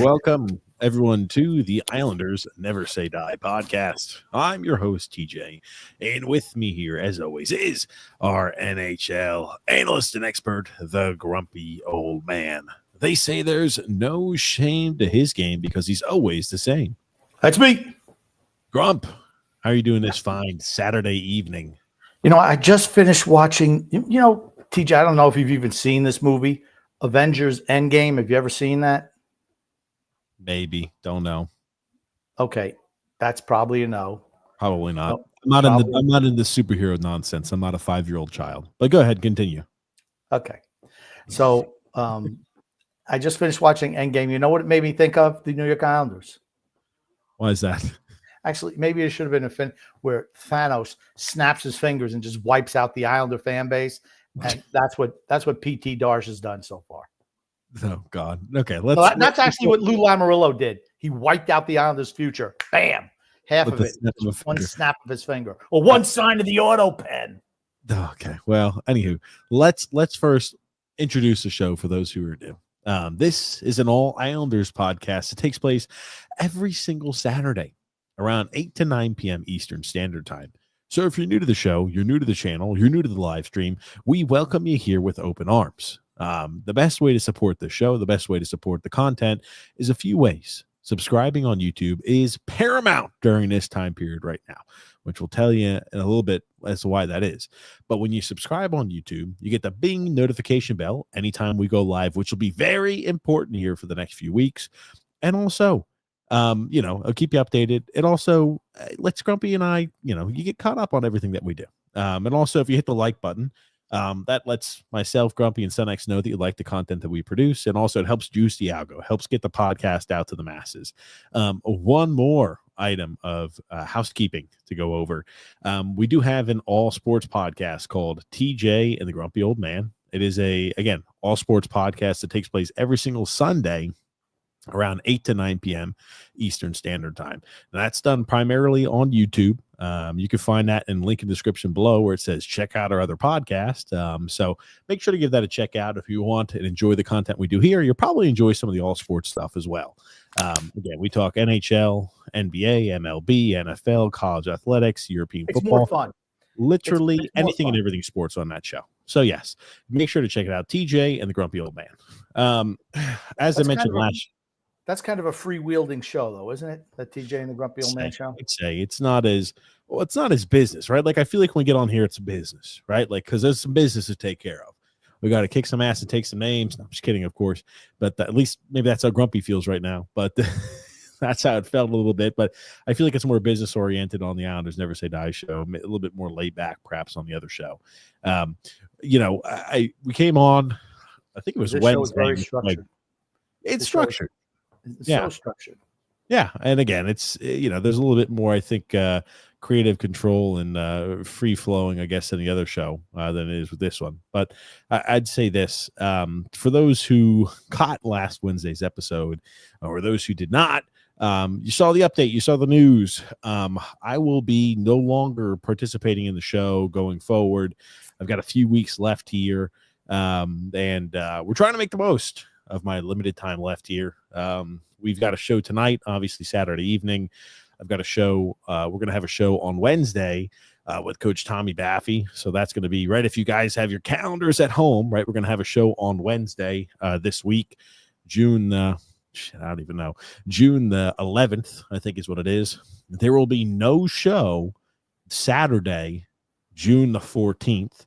Welcome, everyone, to the Islanders Never Say Die podcast. I'm your host, TJ, and with me here, as always, is our NHL analyst and expert, the grumpy old man. They say there's no shame to his game because he's always the same. That's me. Grump, how are you doing this fine Saturday evening? You know, I just finished watching, TJ, I don't know if you've even seen this movie, Avengers Endgame. Have you ever seen that? Maybe. Don't know. Okay. That's probably a no. Probably not. No, I'm not in the superhero nonsense. I'm not a 5-year-old child. But go ahead, continue. Okay. So I just finished watching Endgame. You know what it made me think of? The New York Islanders. Why is that? Actually, maybe it should have been a fin where Thanos snaps his fingers and just wipes out the Islander fan base. And that's what PT Darche has done so far. Oh God. Okay. That's actually what Lou Lamoriello did. He wiped out the Islanders' future. Bam. Half of it. One snap of his finger. Or one sign of the auto pen. Okay. Well, anywho, let's first introduce the show for those who are new. This is an all Islanders podcast. It takes place every single Saturday around 8 to 9 p.m. Eastern Standard Time. So if you're new to the show, you're new to the channel, you're new to the live stream, we welcome you here with open arms. The best way to support the show, the best way to support the content is a few ways. Subscribing on YouTube is paramount during this time period right now, which will tell you in a little bit as to why that is. But when you subscribe on YouTube, you get the bing notification bell anytime we go live, which will be very important here for the next few weeks. And also, I'll keep you updated. It also lets Grumpy and I, you get caught up on everything that we do. And also, if you hit the like button, that lets myself, Grumpy, and SunX know that you like the content that we produce. And also, it helps juice the algo, helps get the podcast out to the masses. One more item of housekeeping to go over. We do have an all sports podcast called TJ and the Grumpy Old Man. It is again, all sports podcast that takes place every single Sunday around 8 to 9 p.m. Eastern Standard Time. And that's done primarily on YouTube. You can find that in link in the description below where it says check out our other podcast. So make sure to give that a check out if you want and enjoy the content we do here. You'll probably enjoy some of the all sports stuff as well. Again, we talk NHL, NBA, MLB, NFL, college athletics, European football. More fun. Literally it's anything and everything sports on that show. So yes, make sure to check it out. TJ and the Grumpy Old Man. As I mentioned that's kind of a free-wielding show, though, isn't it? The TJ and the Grumpy Old Man show. I'd say it's not as business, right? Like I feel like when we get on here, it's a business, right? Like because there's some business to take care of. We got to kick some ass and take some names. No, I'm just kidding, of course, but at least maybe that's how Grumpy feels right now. But that's how it felt a little bit. But I feel like it's more business oriented on the Islanders Never Say Die show, a little bit more laid back, perhaps on the other show. We came on. I think it was Wednesday. Show is very structured. It's structured. It's so structured. Yeah. And again, it's, there's a little bit more, I think, creative control and free flowing, I guess, in the other show than it is with this one. But I'd say this for those who caught last Wednesday's episode or those who did not, you saw the update, you saw the news. I will be no longer participating in the show going forward. I've got a few weeks left here and we're trying to make the most of my limited time left here. We've got a show tonight, obviously Saturday evening. I've got a show. We're going to have a show on Wednesday with Coach Tommy Baffy. So that's going to be right. If you guys have your calendars at home, right, we're going to have a show on Wednesday this week, June the 11th, I think is what it is. There will be no show Saturday, June the 14th.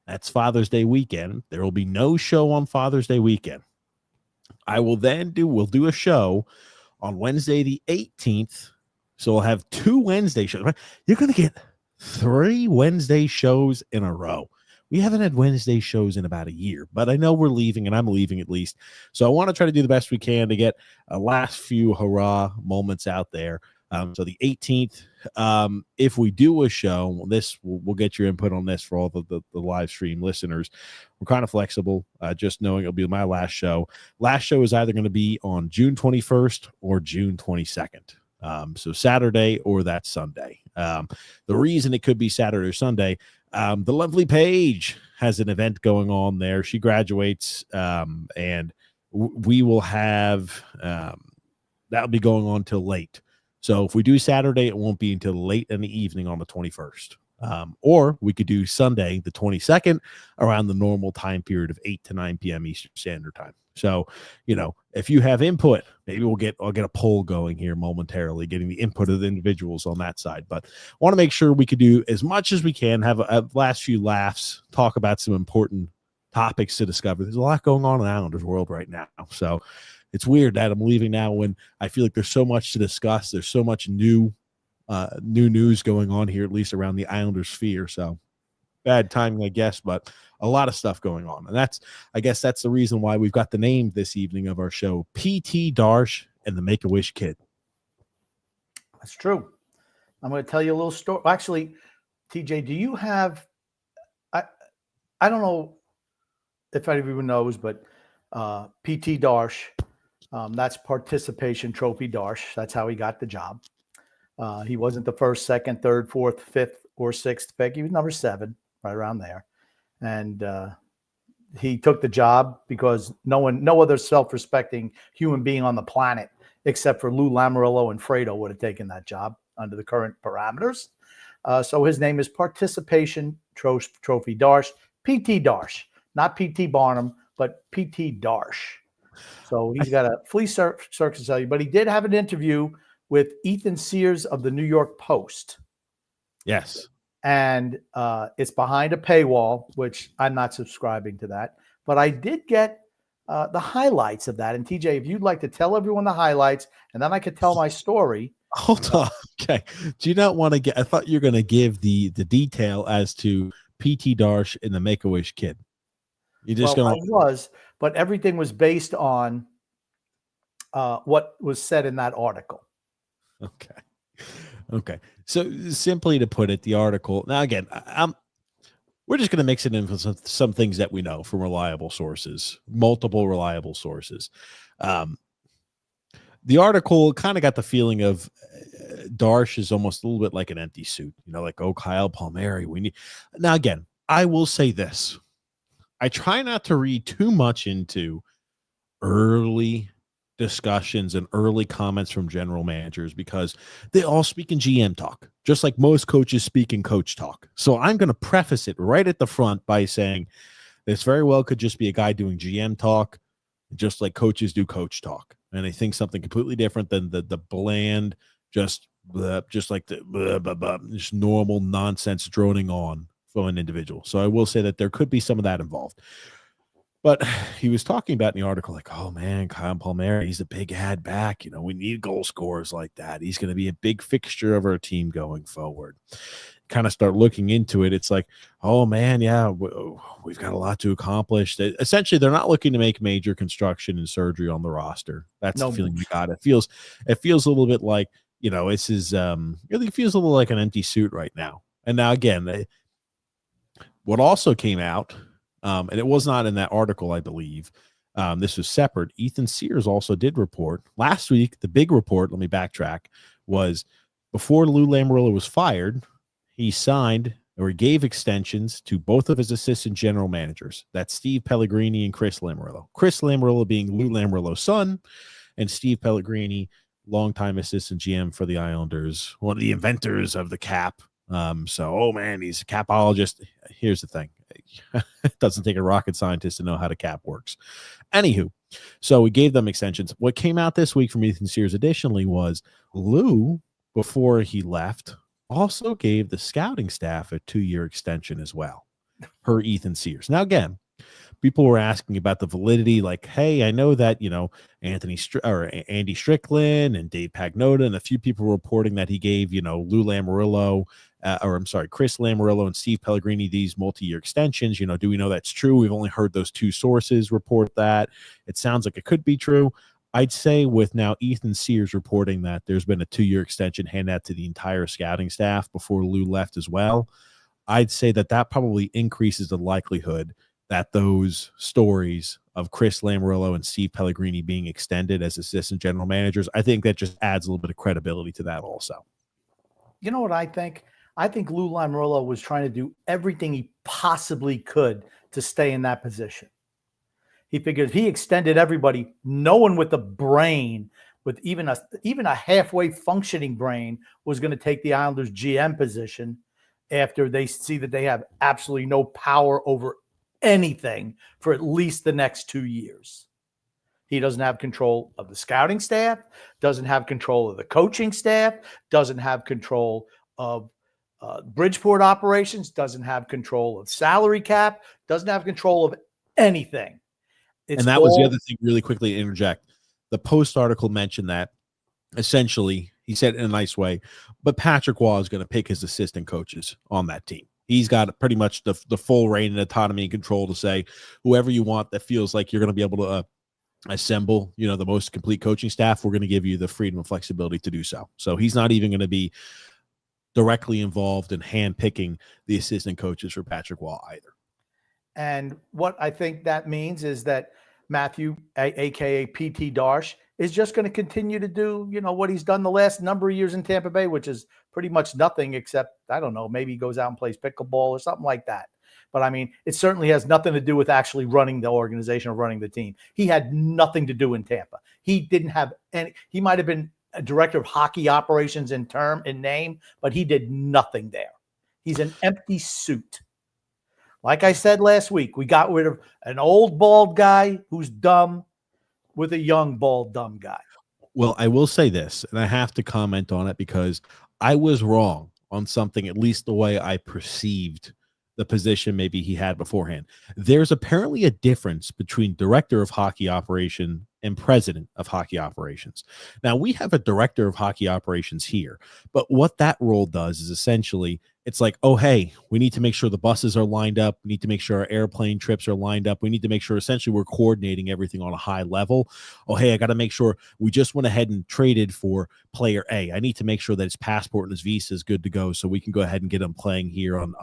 That's Father's Day weekend. There will be no show on Father's Day weekend. I will then we'll do a show on Wednesday the 18th. So we'll have 2 Wednesday shows. You're going to get 3 Wednesday shows in a row. We haven't had Wednesday shows in about a year, but I know we're leaving, and I'm leaving at least. So I want to try to do the best we can to get a last few hurrah moments out there. So the 18th, if we do a show, we'll get your input on this for all the live stream listeners. We're kind of flexible, just knowing it'll be my last show. Last show is either going to be on June 21st or June 22nd. So Saturday or that Sunday. The reason it could be Saturday or Sunday, the lovely Paige has an event going on there. She graduates, and we will have that'll be going on till late. So if we do Saturday, it won't be until late in the evening on the 21st. Or we could do Sunday, the 22nd, around the normal time period of 8 to 9 p.m. Eastern Standard Time. So, if you have input, maybe I'll get a poll going here momentarily, getting the input of the individuals on that side. But I want to make sure we could do as much as we can, have a last few laughs, talk about some important topics to discover. There's a lot going on in the Islanders world right now. So it's weird that I'm leaving now when I feel like there's so much to discuss. There's so much new news going on here, at least around the Islanders sphere. So bad timing, I guess, but a lot of stuff going on. And I guess that's the reason why we've got the name this evening of our show, PT Darche and the Make-A-Wish Kid. That's true. I'm going to tell you a little story. Actually, TJ, do you have, I don't know if anyone knows, but PT Darche, that's Participation Trophy Darche. That's how he got the job. He wasn't the first, second, third, fourth, fifth, or sixth pick. He was number 7, right around there. And he took the job because no other self-respecting human being on the planet, except for Lou Lamoriello and Fredo, would have taken that job under the current parameters. So his name is Participation Trophy Darche, PT Darche, not PT Barnum, but PT Darche. So he's got a flea circus to tell you, but he did have an interview with Ethan Sears of the New York Post. Yes. And it's behind a paywall, which I'm not subscribing to that. But I did get the highlights of that. And TJ, if you'd like to tell everyone the highlights, and then I could tell my story. Hold on. Okay. Do you not want to get, I thought you were going to give the detail as to PT Darche and the Make-A-Wish Kid. You just I was, but everything was based on what was said in that article. Okay. So simply to put it, the article, now again, we're just going to mix it in with some things that we know from reliable sources, multiple reliable sources. The article kind of got the feeling of Darche is almost a little bit like an empty suit, like, oh, Kyle Palmieri. Now again, I will say this. I try not to read too much into early discussions and early comments from general managers because they all speak in GM talk, just like most coaches speak in coach talk. So I'm going to preface it right at the front by saying this very well could just be a guy doing GM talk, just like coaches do coach talk. And I think something completely different than the bland, just like the just normal nonsense droning on from an individual. So I will say that there could be some of that involved. But he was talking about in the article, like, oh, man, Kyle Palmieri, he's a big ad back. We need goal scorers like that. He's going to be a big fixture of our team going forward. Kind of start looking into it. It's like, oh, man, yeah, we've got a lot to accomplish. Essentially, they're not looking to make major construction and surgery on the roster. That's the feeling we got. It feels a little bit like, this is really feels a little like an empty suit right now. And now, again, what also came out, and it was not in that article, I believe. This was separate. Ethan Sears also did report last week. The big report, let me backtrack, was before Lou Lamoriello was fired, he signed or he gave extensions to both of his assistant general managers. That's Steve Pellegrini and Chris Lamoriello. Chris Lamoriello being Lou Lamoriello's son, and Steve Pellegrini, longtime assistant GM for the Islanders, one of the inventors of the cap. Oh man, he's a capologist. Here's the thing. It doesn't take a rocket scientist to know how the cap works. Anywho, so we gave them extensions. What came out this week from Ethan Sears additionally was Lou, before he left, also gave the scouting staff a 2-year extension as well, per Ethan Sears. Now, again, people were asking about the validity, like, hey, I know that, Andy Strickland and Dave Pagnotta and a few people were reporting that he gave, Lou Lamoriello, Chris Lamoriello and Steve Pellegrini these multi-year extensions. Do we know that's true? We've only heard those 2 sources report that. It sounds like it could be true. I'd say with now Ethan Sears reporting that there's been a 2-year extension handed out to the entire scouting staff before Lou left as well, I'd say that probably increases the likelihood that those stories of Chris Lamoriello and Steve Pellegrini being extended as assistant general managers, I think that just adds a little bit of credibility to that also. You know what I think? I think Lou Lamoriello was trying to do everything he possibly could to stay in that position. He figured if he extended everybody, no one with a brain with even a halfway functioning brain was going to take the Islanders GM position after they see that they have absolutely no power over anything for at least the next 2 years. He doesn't have control of the scouting staff, doesn't have control of the coaching staff, doesn't have control of Bridgeport operations, doesn't have control of salary cap, doesn't have control of anything. And that was the other thing, really quickly to interject. The Post article mentioned that essentially, he said it in a nice way, but Patrick Waugh is going to pick his assistant coaches on that team. He's got pretty much the full reign and autonomy and control to say whoever you want that feels like you're going to be able to assemble, the most complete coaching staff, we're going to give you the freedom and flexibility to do so. So he's not even going to be directly involved in hand-picking the assistant coaches for Patrick Waugh either. And what I think that means is that Mathieu, a.k.a. P.T. Darche, is just going to continue to do, what he's done the last number of years in Tampa Bay, which is pretty much nothing except, I don't know, maybe he goes out and plays pickleball or something like that. But, I mean, it certainly has nothing to do with actually running the organization or running the team. He had nothing to do in Tampa. He didn't have any – he might have been a director of hockey operations in name, but he did nothing there. He's an empty suit. Like I said last week, we got rid of an old bald guy who's dumb with a young bald dumb guy. Well, I will say this, and I have to comment on it because I was wrong on something, at least the way I perceived the position maybe he had beforehand. There's apparently a difference between director of hockey operation and president of hockey operations. Now, we have a director of hockey operations here, but what that role does is essentially it's like, oh, hey, we need to make sure the buses are lined up. We need to make sure our airplane trips are lined up. We need to make sure essentially we're coordinating everything on a high level. Oh, hey, I got to make sure we just went ahead and traded for player A. I need to make sure that his passport and his visa is good to go so we can go ahead and get him playing here on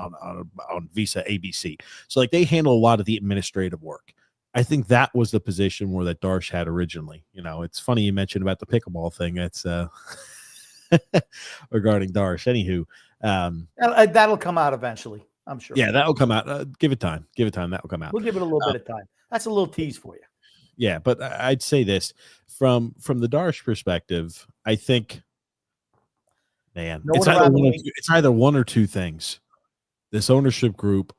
visa ABC. So like they handle a lot of the administrative work. I think that was the position where that Darche had originally. It's funny you mentioned about the pickleball thing. That's regarding Darche. Anywho, that'll come out eventually, I'm sure. Yeah, that'll come out. Give it time. That will come out. We'll give it a little bit of time. That's a little tease for you. Yeah, but I'd say this from the Darche perspective. I think, man, it's either one or two things. This ownership group,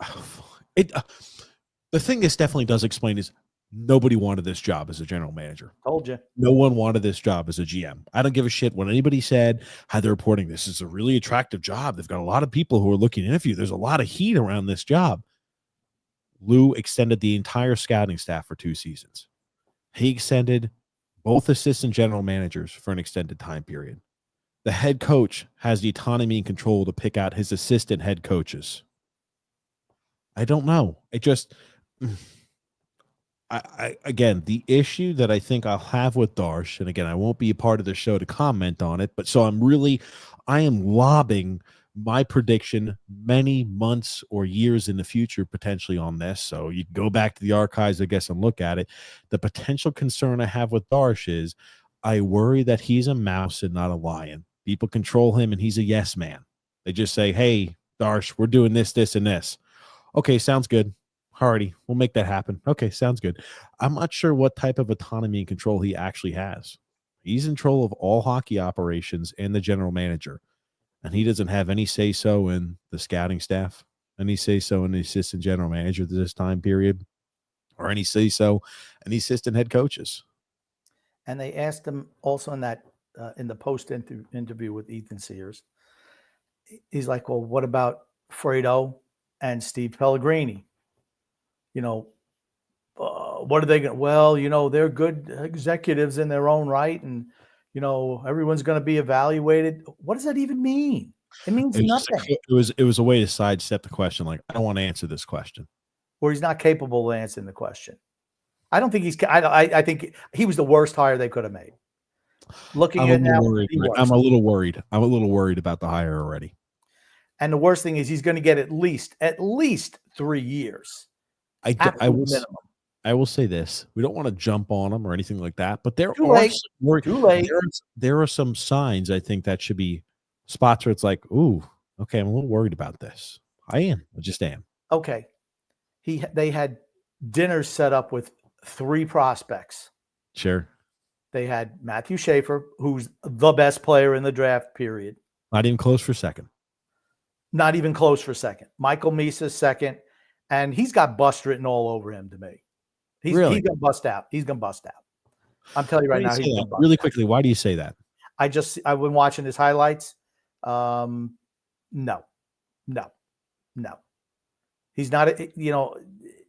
the thing this definitely does explain is nobody wanted this job as a general manager. Told you. No one wanted this job as a GM. I don't give a shit when anybody said how they're reporting this is a really attractive job. They've got a lot of people who are looking to interview. There's a lot of heat around this job. Lou extended the entire scouting staff for 2 seasons. He extended both assistant general managers for an extended time period. The head coach has the autonomy and control to pick out his assistant head coaches. I don't know. Again, the issue that I think I'll have with Darche, and again, I won't be a part of the show to comment on it, but so I am lobbing my prediction many months or years in the future potentially on this. So you can go back to the archives, I guess, and look at it. The potential concern I have with Darche is I worry that he's a mouse and not a lion. People control him and he's a yes man. They just say, hey, Darche, we're doing this, this, and this. Okay, sounds good. Alrighty, we'll make that happen. Okay, sounds good. I'm not sure what type of autonomy and control he actually has. He's in control of all hockey operations and the general manager, and he doesn't have any say-so in the scouting staff, any say-so in the assistant general manager at this time period, or any say-so in the assistant head coaches. And they asked him also in that in the post interview with Ethan Sears, he's like, well, what about Fredo and Steve Pellegrini? What are they going to, well, they're good executives in their own right. And, everyone's going to be evaluated. What does that even mean? It means nothing. It was a way to sidestep the question. Like, I don't want to answer this question. Or he's not capable of answering the question. I don't think I think he was the worst hire they could have made. Looking at now, I'm a little worried. I'm a little worried about the hire already. And the worst thing is he's going to get at least 3 years. I will say this. We don't want to jump on them or anything like that, but there are some signs I think that should be spots where it's like, ooh, okay, I'm a little worried about this. I just am. Okay. They had dinners set up with 3 prospects. Sure. They had Matthew Schaefer, who's the best player in the draft, period. Not even close for second. Not even close for second. Michael Misa second, and he's got bust written all over him to me. He's Really? going to bust out. He's going to bust out. I'm telling you Why right do you now, say he's that? going to bust Really out. quickly, why do you say that? I've been watching his highlights. No. He's not,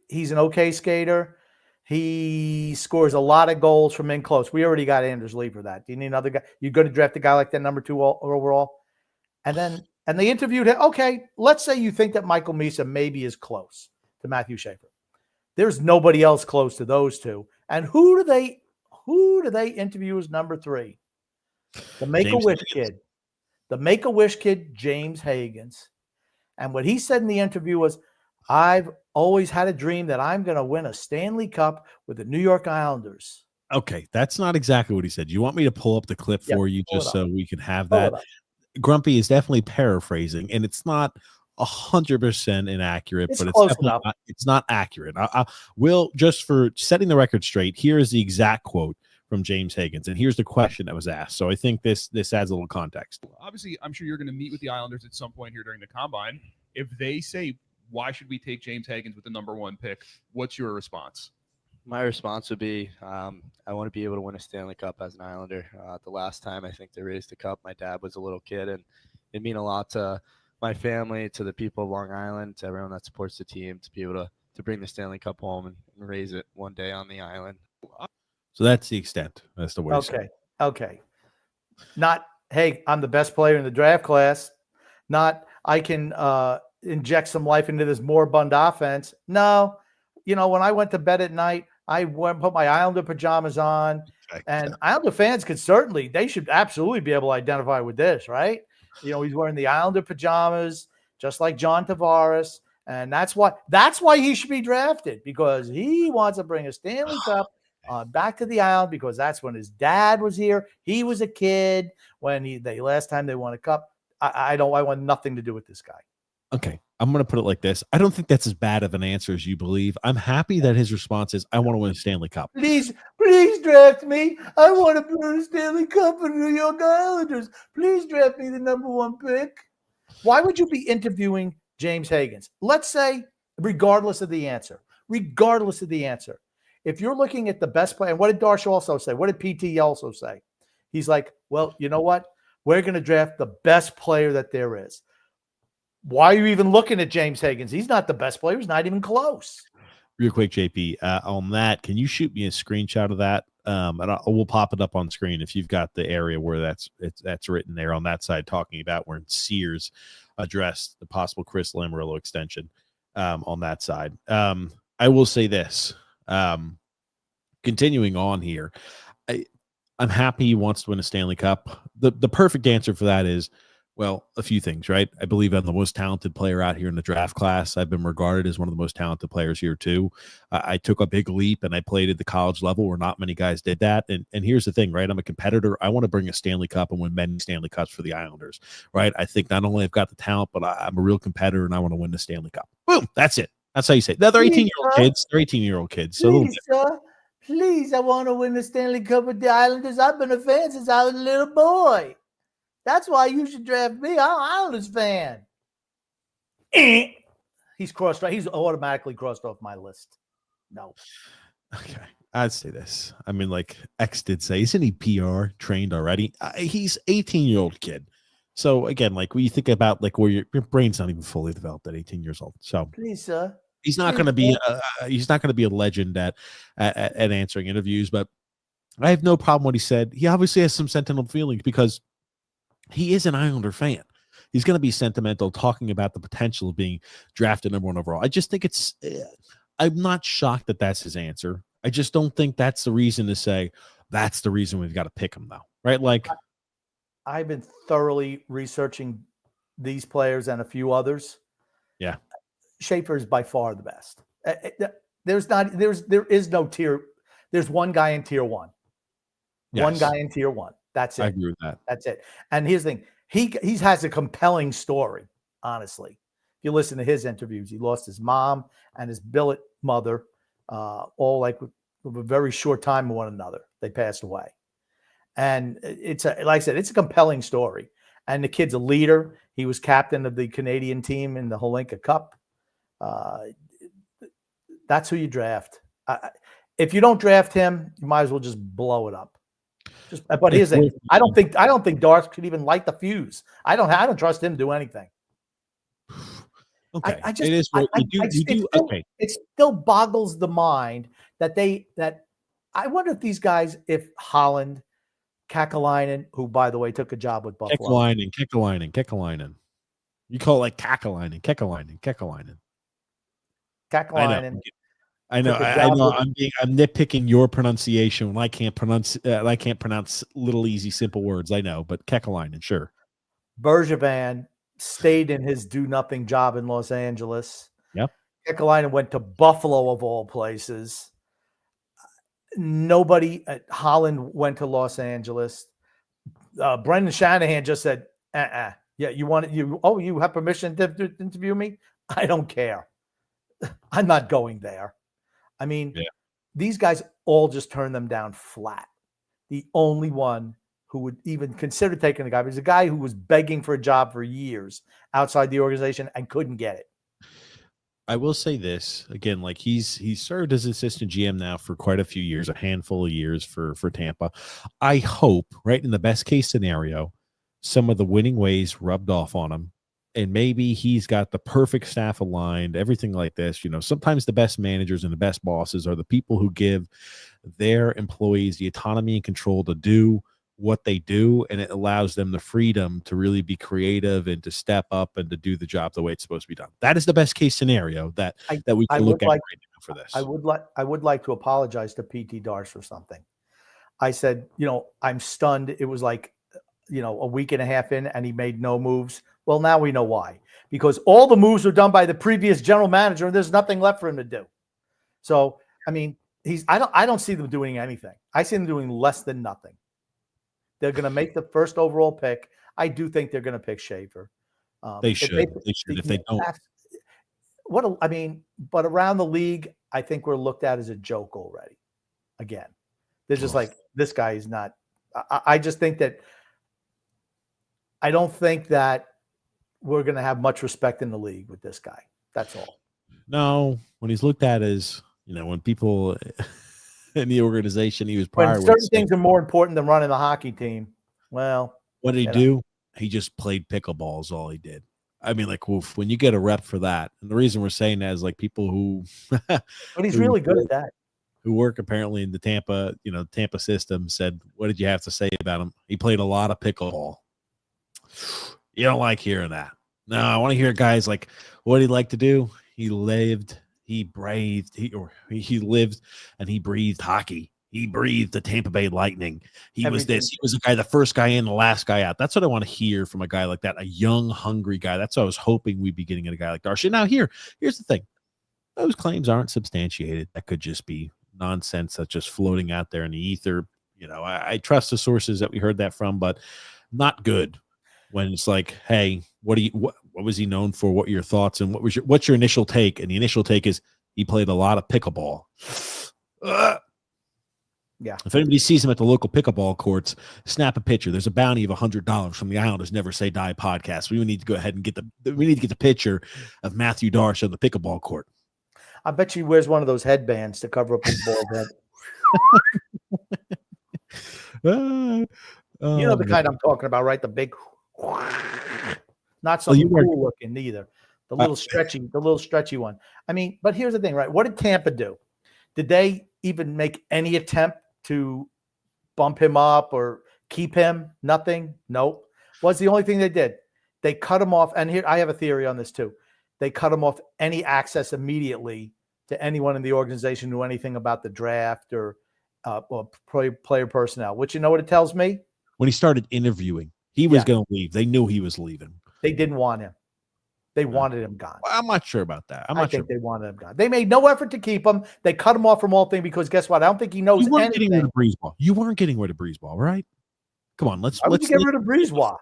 he's an okay skater. He scores a lot of goals from in close. We already got Anders Lee for that. Do you need another guy? You're going to draft a guy like that, number 2 overall? And they interviewed him. Okay, let's say you think that Michael Misa maybe is close to Matthew Schaefer. There's nobody else close to those two. And who do they interview as number 3? The Make-A-Wish kid. The Make-A-Wish kid, James Higgins. And what he said in the interview was, I've always had a dream that I'm going to win a Stanley Cup with the New York Islanders. Okay, that's not exactly what he said. You want me to pull up the clip for you just so we can have that? Grumpy is definitely paraphrasing, and it's not 100% inaccurate, but it's definitely it's not accurate. I will, just for setting the record straight, here is the exact quote from James Higgins, and here's the question that was asked. So I think this adds a little context. Obviously, I'm sure you're going to meet with the Islanders at some point here during the combine. If they say, why should we take James Higgins with the number 1 pick, what's your response? My response would be, I want to be able to win a Stanley Cup as an Islander. The last time I think they raised the cup, my dad was a little kid, and it meant a lot to my family, to the people of Long Island, to everyone that supports the team, to be able to bring the Stanley Cup home and raise it one day on the island. So that's the extent. That's the way. Okay. Not, hey, I'm the best player in the draft class. Not, I can inject some life into this moribund offense. No, when I went to bed at night, I went and put my Islander pajamas on, and Islander fans they should absolutely be able to identify with this, right? He's wearing the Islander pajamas, just like John Tavares, and that's why he should be drafted, because he wants to bring a Stanley Cup back to the island, because that's when his dad was here. He was a kid when last time they won a cup. I want nothing to do with this guy. Okay, I'm going to put it like this. I don't think that's as bad of an answer as you believe. I'm happy that his response is, I want to win a Stanley Cup. Please draft me. I want to win a Stanley Cup for the New York Islanders. Please draft me the number 1 pick. Why would you be interviewing James Higgins? Let's say, regardless of the answer, if you're looking at the best player, and what did Darche also say? What did PT also say? He's like, well, you know what? We're going to draft the best player that there is. Why are you even looking at James Higgins? He's not the best player. He's not even close. Real quick, JP, on that, can you shoot me a screenshot of that? And we'll pop it up on screen if you've got the area where that's written there on that side, talking about where Sears addressed the possible Chris Lamoriello extension on that side. I will say this, continuing on here, I'm happy he wants to win a Stanley Cup. The perfect answer for that is, well, a few things, right? I believe I'm the most talented player out here in the draft class. I've been regarded as one of the most talented players here too. I took a big leap and I played at the college level where not many guys did that. And here's the thing, right? I'm a competitor. I want to bring a Stanley Cup and win many Stanley Cups for the Islanders, right? I think not only I've got the talent, but I'm a real competitor and I want to win the Stanley Cup. Boom. That's it. That's how you say it. They're 18-year-old kids. They're 18-year-old kids. So please, I want to win the Stanley Cup with the Islanders. I've been a fan since I was a little boy. That's why you should draft me. I'm an Islanders fan. He's crossed. He's automatically crossed off my list. No. Okay. I'd say this. I mean, like X did say, isn't he PR trained already? He's 18-year-old kid. So again, like when you think about like where your brain's not even fully developed at 18 years old. So please, sir. He's not going to be a legend at answering interviews, but I have no problem with what he said. He obviously has some sentimental feelings because he is an Islander fan. He's going to be sentimental talking about the potential of being drafted number 1 overall. I just think I'm not shocked that that's his answer. I just don't think that's the reason to say that's the reason we've got to pick him though. Right? Like I've been thoroughly researching these players and a few others. Yeah. Schaefer is by far the best. There is no tier. There's one guy in tier 1. Yes. One guy in tier 1. That's it. I agree with that. That's it. And here's the thing. He has a compelling story, honestly. If you listen to his interviews, he lost his mom and his billet mother, all like with a very short time of one another. They passed away. And like I said, it's a compelling story. And the kid's a leader. He was captain of the Canadian team in the Holinka Cup. That's who you draft. If you don't draft him, you might as well just blow it up. But here's the thing: I don't think Darche could even light the fuse. I don't trust him to do anything. Okay, it is. Okay, it still boggles the mind that I wonder if these guys, if Holland, Kakalainen, who by the way took a job with Buffalo, Kekalainen. You call it like Kakalainen. I know. I'm nitpicking your pronunciation when I can't pronounce little easy simple words. I know, but Kekalainen, sure. Bergevin stayed in his do-nothing job in Los Angeles. Yep. Kekalainen went to Buffalo of all places. Nobody at Holland went to Los Angeles. Brendan Shanahan just said, Yeah, you have permission to interview me? I don't care. I'm not going there. I mean, These guys all just turned them down flat. The only one who would even consider taking the guy was a guy who was begging for a job for years outside the organization and couldn't get it. I will say this again, like he's served as assistant GM now for quite a few years, a handful of years for Tampa. I hope, right, in the best case scenario, some of the winning ways rubbed off on him, and maybe he's got the perfect staff aligned, everything like this. Sometimes the best managers and the best bosses are the people who give their employees the autonomy and control to do what they do, and it allows them the freedom to really be creative and to step up and to do the job the way it's supposed to be done. That is the best case scenario that we can look at right now for this. I would like to apologize to PT Darche for something. I said, I'm stunned. It was like, a week and a half in and he made no moves. Well, now we know why, because all the moves were done by the previous general manager and there's nothing left for him to do. So, I mean, I don't see them doing anything. I see them doing less than nothing. They're going to make the first overall pick. I do think they're going to pick Schaefer. They should if they don't. But around the league, I think we're looked at as a joke already. Again, they're just like, this guy is not. I just think that I don't think that we're going to have much respect in the league with this guy. That's all. No, when he's looked at as, when people in the organization he was prior when certain things are more important than running the hockey team. Well, what did he do? He just played pickleball is all he did. I mean, like, when you get a rep for that, and the reason we're saying that is like people who but he's really good at that. Who work apparently in the Tampa system said, what did you have to say about him? He played a lot of pickleball. You don't like hearing that. No, I want to hear guys like what he liked to do. He lived, he breathed, he lived and he breathed hockey. He breathed the Tampa Bay Lightning. He was the guy, the first guy in, the last guy out. That's what I want to hear from a guy like that, a young, hungry guy. That's what I was hoping we'd be getting at a guy like Darche. Now here's the thing. Those claims aren't substantiated. That could just be nonsense that's just floating out there in the ether. I trust the sources that we heard that from, but not good. When it's like, hey, what was he known for? What are your thoughts? And what's your initial take? And the initial take is he played a lot of pickleball. Yeah. If anybody sees him at the local pickleball courts, snap a picture. There's a bounty of $100 from the Islanders Never Say Die podcast. We need to go ahead and get the picture of Mathieu Darche on the pickleball court. I bet he wears one of those headbands to cover up his bald head. The kind I'm talking about, right? The big, not so cool looking either. The little stretchy one. I mean, but here's the thing, right? What did Tampa do? Did they even make any attempt to bump him up or keep him? Nothing. Nope. What's the only thing they did? They cut him off. And here, I have a theory on this too. They cut him off any access immediately to anyone in the organization who knew anything about the draft or player personnel, which you know what it tells me? When he started interviewing, he was going to leave. They knew he was leaving. They didn't want him. They wanted him gone. Well, I'm not sure about that. I think they wanted him gone. They made no effort to keep him. They cut him off from all things because guess what? I don't think he knows anything. You weren't getting rid of Breezeball, right? Come on, let's get rid of Breezeball.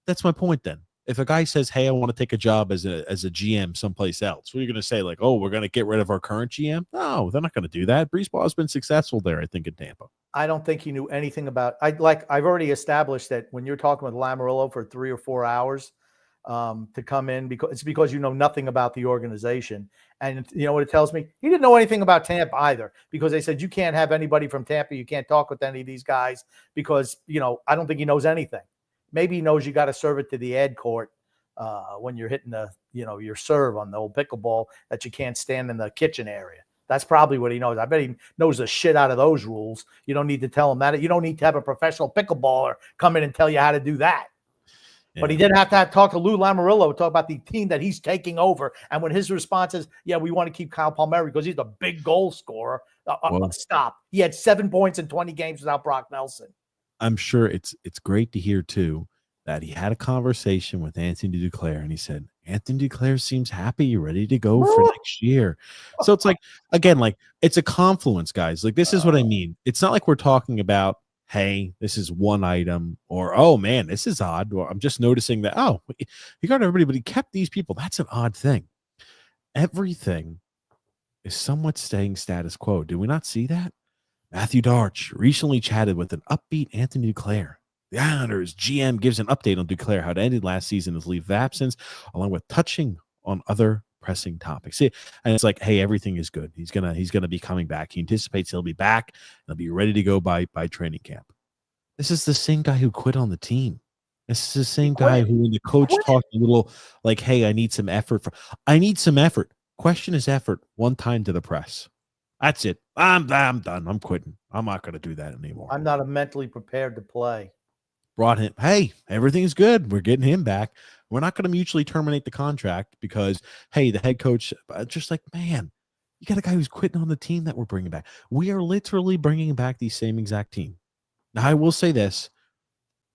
That's my point then. If a guy says, hey, I want to take a job as a GM someplace else, what are you going to say? Like, oh, we're going to get rid of our current GM? No, they're not going to do that. Breezeball has been successful there, I think, in Tampa. I don't think he knew anything about. I've already established that when you're talking with Lamoriello for 3 or 4 hours to come in, because you know nothing about the organization. And you know what it tells me? He didn't know anything about Tampa either, because they said you can't have anybody from Tampa. You can't talk with any of these guys because, you know, I don't think he knows anything. Maybe he knows you got to serve it to the ad court when you're hitting your serve on the old pickleball, that you can't stand in the kitchen area. That's probably what he knows. I bet he knows the shit out of those rules. You don't need to tell him that. You don't need to have a professional pickleballer come in and tell you how to do that. Yeah. But he didn't have to talk to Lou Lamoriello, talk about the team that he's taking over. And when his response is, yeah, we want to keep Kyle Palmieri because he's a big goal scorer. Stop. He had 7 points in 20 games without Brock Nelson. I'm sure it's great to hear, too, that he had a conversation with Anthony Duclair, and he said, Anthony Duclair seems happy, ready to go for next year. So it's like, again, like, it's a confluence, guys. Like, this is what I mean. It's not like we're talking about, hey, this is one item, or, oh, man, this is odd. Or I'm just noticing that, oh, he got everybody, but he kept these people. That's an odd thing. Everything is somewhat staying status quo. Do we not see that? Mathieu Darche recently chatted with an upbeat Anthony Duclair. The Islanders GM gives an update on Duclair, how it ended last season, his leave of absence, along with touching on other pressing topics. And it's like, hey, everything is good. He's gonna be coming back. He anticipates he'll be back. He'll be ready to go by training camp. This is the same guy who quit on the team. This is the same guy who, when the coach talked a little like, hey, I need some effort. Question his effort one time to the press. That's it. I'm done. I'm quitting. I'm not going to do that anymore. I'm not mentally prepared to play. Brought him. Hey, everything's good. We're getting him back. We're not going to mutually terminate the contract because, hey, the head coach, just like, man, you got a guy who's quitting on the team that we're bringing back. We are literally bringing back the same exact team. Now, I will say this.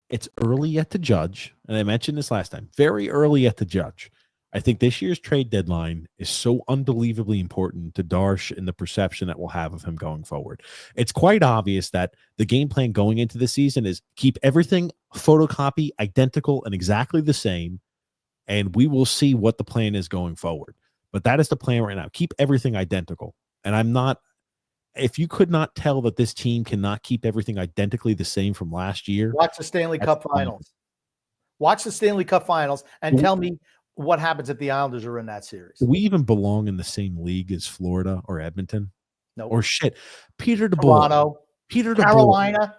It's early yet to judge, and I mentioned this last time, very early yet to judge. I think this year's trade deadline is so unbelievably important to Darche and the perception that we'll have of him going forward. It's quite obvious that the game plan going into the season is keep everything photocopy identical and exactly the same, and we will see what the plan is going forward. But that is the plan right now. Keep everything identical. And if you could not tell that this team cannot keep everything identically the same from last year. Watch the Stanley Cup Finals. Watch the Stanley Cup Finals and tell me what happens if the Islanders are in that series. Do we even belong in the same league as Florida or Edmonton? No. Or shit. Peter DeBoer. Toronto. Carolina.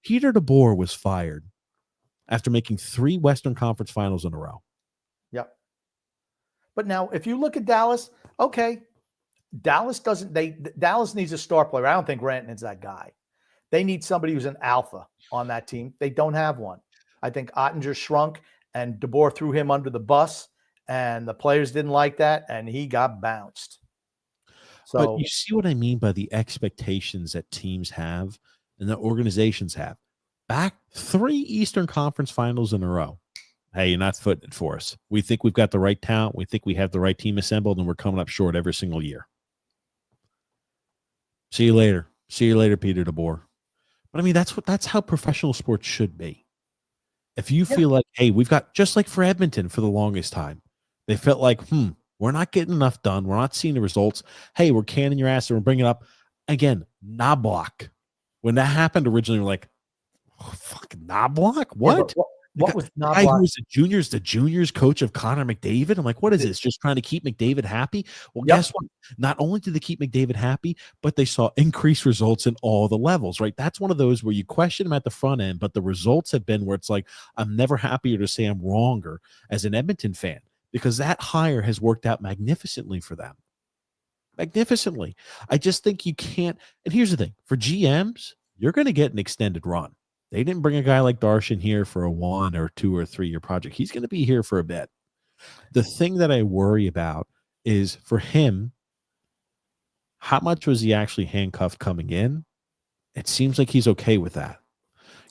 Peter DeBoer was fired after making 3 Western Conference Finals in a row. Yep. But now, if you look at Dallas, okay, Dallas needs a star player. I don't think Rantanen's that guy. They need somebody who's an alpha on that team. They don't have one. I think Ottinger shrunk, and DeBoer threw him under the bus, and the players didn't like that, and he got bounced. So, but you see what I mean by the expectations that teams have and that organizations have. Back 3 Eastern Conference Finals in a row. Hey, you're not footing it for us. We think we've got the right talent. We think we have the right team assembled, and we're coming up short every single year. See you later. See you later, Peter DeBoer. But I mean, that's how professional sports should be. If you feel like, hey, we've got, just like for Edmonton for the longest time, they felt like, we're not getting enough done. We're not seeing the results. Hey, we're canning your ass and we're bringing up, again, Knobloch. When that happened originally, we're like, oh, fucking Knobloch? What? Yeah, what was Knobloch? Guy who was the juniors coach of Connor McDavid. I'm like, what is this? Just trying to keep McDavid happy? Well, guess what? Not only did they keep McDavid happy, but they saw increased results in all the levels, right? That's one of those where you question them at the front end, but the results have been where it's like, I'm never happier to say I'm wronger as an Edmonton fan, because that hire has worked out magnificently for them. Magnificently. I just think you can't. And here's the thing. For GMs, you're going to get an extended run. They didn't bring a guy like Darche in here for a 1 or 2 or 3 year project. He's going to be here for a bit. The thing that I worry about is for him, how much was he actually handcuffed coming in? It seems like he's okay with that.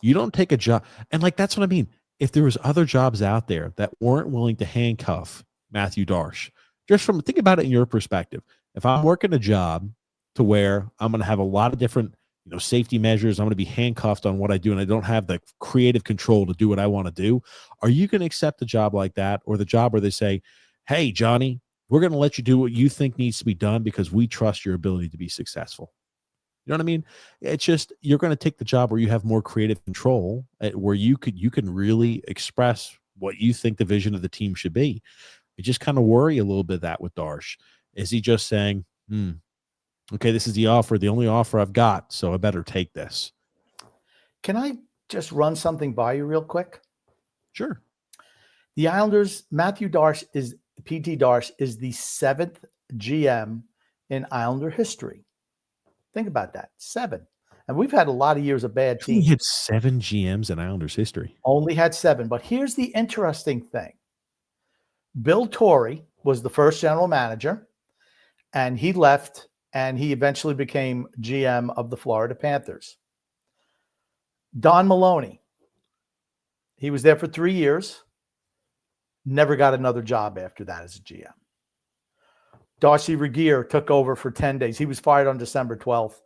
You don't take a job. And like, that's what I mean. If there was other jobs out there that weren't willing to handcuff Mathieu Darche, think about it in your perspective. If I'm working a job to where I'm going to have a lot of different safety measures, I'm going to be handcuffed on what I do, and I don't have the creative control to do what I want to do. Are you going to accept a job like that, or the job where they say, hey, Johnny, we're going to let you do what you think needs to be done because we trust your ability to be successful? You know what I mean? It's just you're going to take the job where you have more creative control, where you can really express what you think the vision of the team should be. I just kind of worry a little bit of that with Darche. Is he just saying, okay, this is the offer, the only offer I've got, so I better take this? Can I just run something by you real quick? Sure. The Islanders, Mathieu Darche PT Darche is the 7th GM in Islander history. Think about that. 7. And we've had a lot of years of bad He teams. had 7 GMs in Islanders history. Only had 7. But here's the interesting thing. Bill Torrey was the first general manager, and he left, and he eventually became GM of the Florida Panthers. Don Maloney, he was there for 3 years, never got another job after that as a GM. Darcy Regier took over for 10 days. He was fired on December 12th.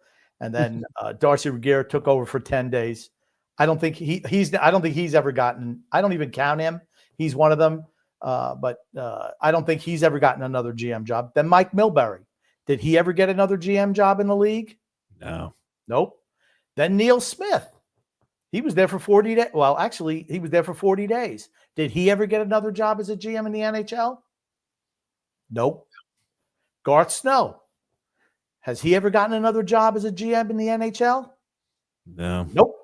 And then Darcy Regier took over for 10 days. I don't think he's ever gotten, I don't even count him. He's one of them. But I don't think he's ever gotten another GM job. Then Mike Milbury. Did he ever get another GM job in the league? No. Nope. Then Neil Smith. He was there for 40 days. Well, actually, he was there for 40 days. Did he ever get another job as a GM in the NHL? Nope. Garth Snow. Has he ever gotten another job as a GM in the NHL? No. Nope.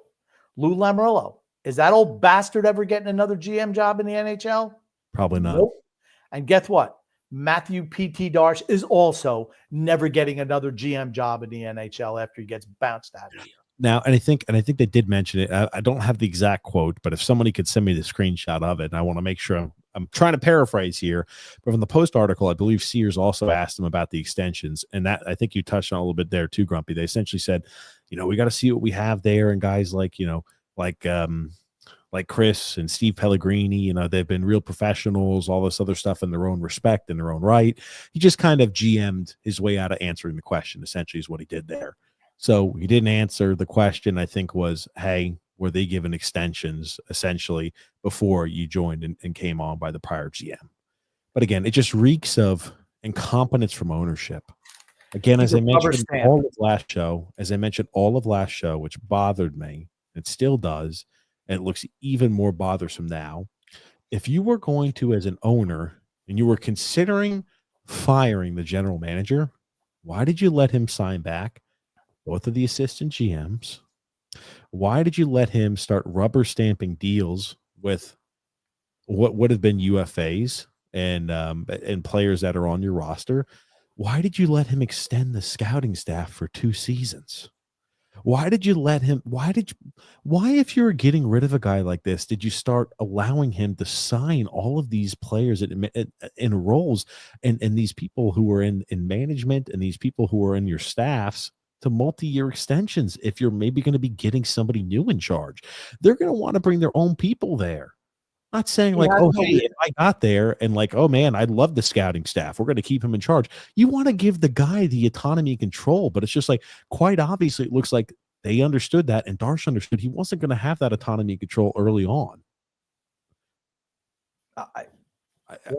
Lou Lamoriello. Is that old bastard ever getting another GM job in the NHL? Probably not. Nope. And guess what? Mathieu PT Darche is also never getting another GM job in the NHL after he gets bounced out of here. Now, and I think they did mention it. I don't have the exact quote, but if somebody could send me the screenshot of it, and I want to make sure I'm trying to paraphrase here, but from the Post article, I believe Sears also asked him about the extensions, and that I think you touched on a little bit there too, Grumpy. They essentially said, we got to see what we have there, and guys like Chris and Steve Pellegrini, they've been real professionals, all this other stuff in their own respect, in their own right. He just kind of GM'd his way out of answering the question, essentially, is what he did there. So he didn't answer the question, I think, was, hey, were they given extensions essentially before you joined and came on by the prior GM? But again, it just reeks of incompetence from ownership. Again, as I mentioned all of last show, which bothered me, it still does, and it looks even more bothersome now. If you were going to, as an owner, and you were considering firing the general manager, why did you let him sign back both of the assistant GMs? Why did you let him start rubber stamping deals with what would have been UFAs and players that are on your roster? Why did you let him extend the scouting staff for 2 seasons? Why did you let him? Why, if you were getting rid of a guy like this, did you start allowing him to sign all of these players in roles and these people who were in management and these people who were in your staffs to multi-year extensions? If you're maybe going to be getting somebody new in charge, they're going to want to bring their own people there. Not saying like, oh, hey, if I got there and like, oh man, I love the scouting staff, we're going to keep him in charge. You want to give the guy the autonomy and control, but it's just like, quite obviously, it looks like they understood that, and Darche understood he wasn't going to have that autonomy and control early on. I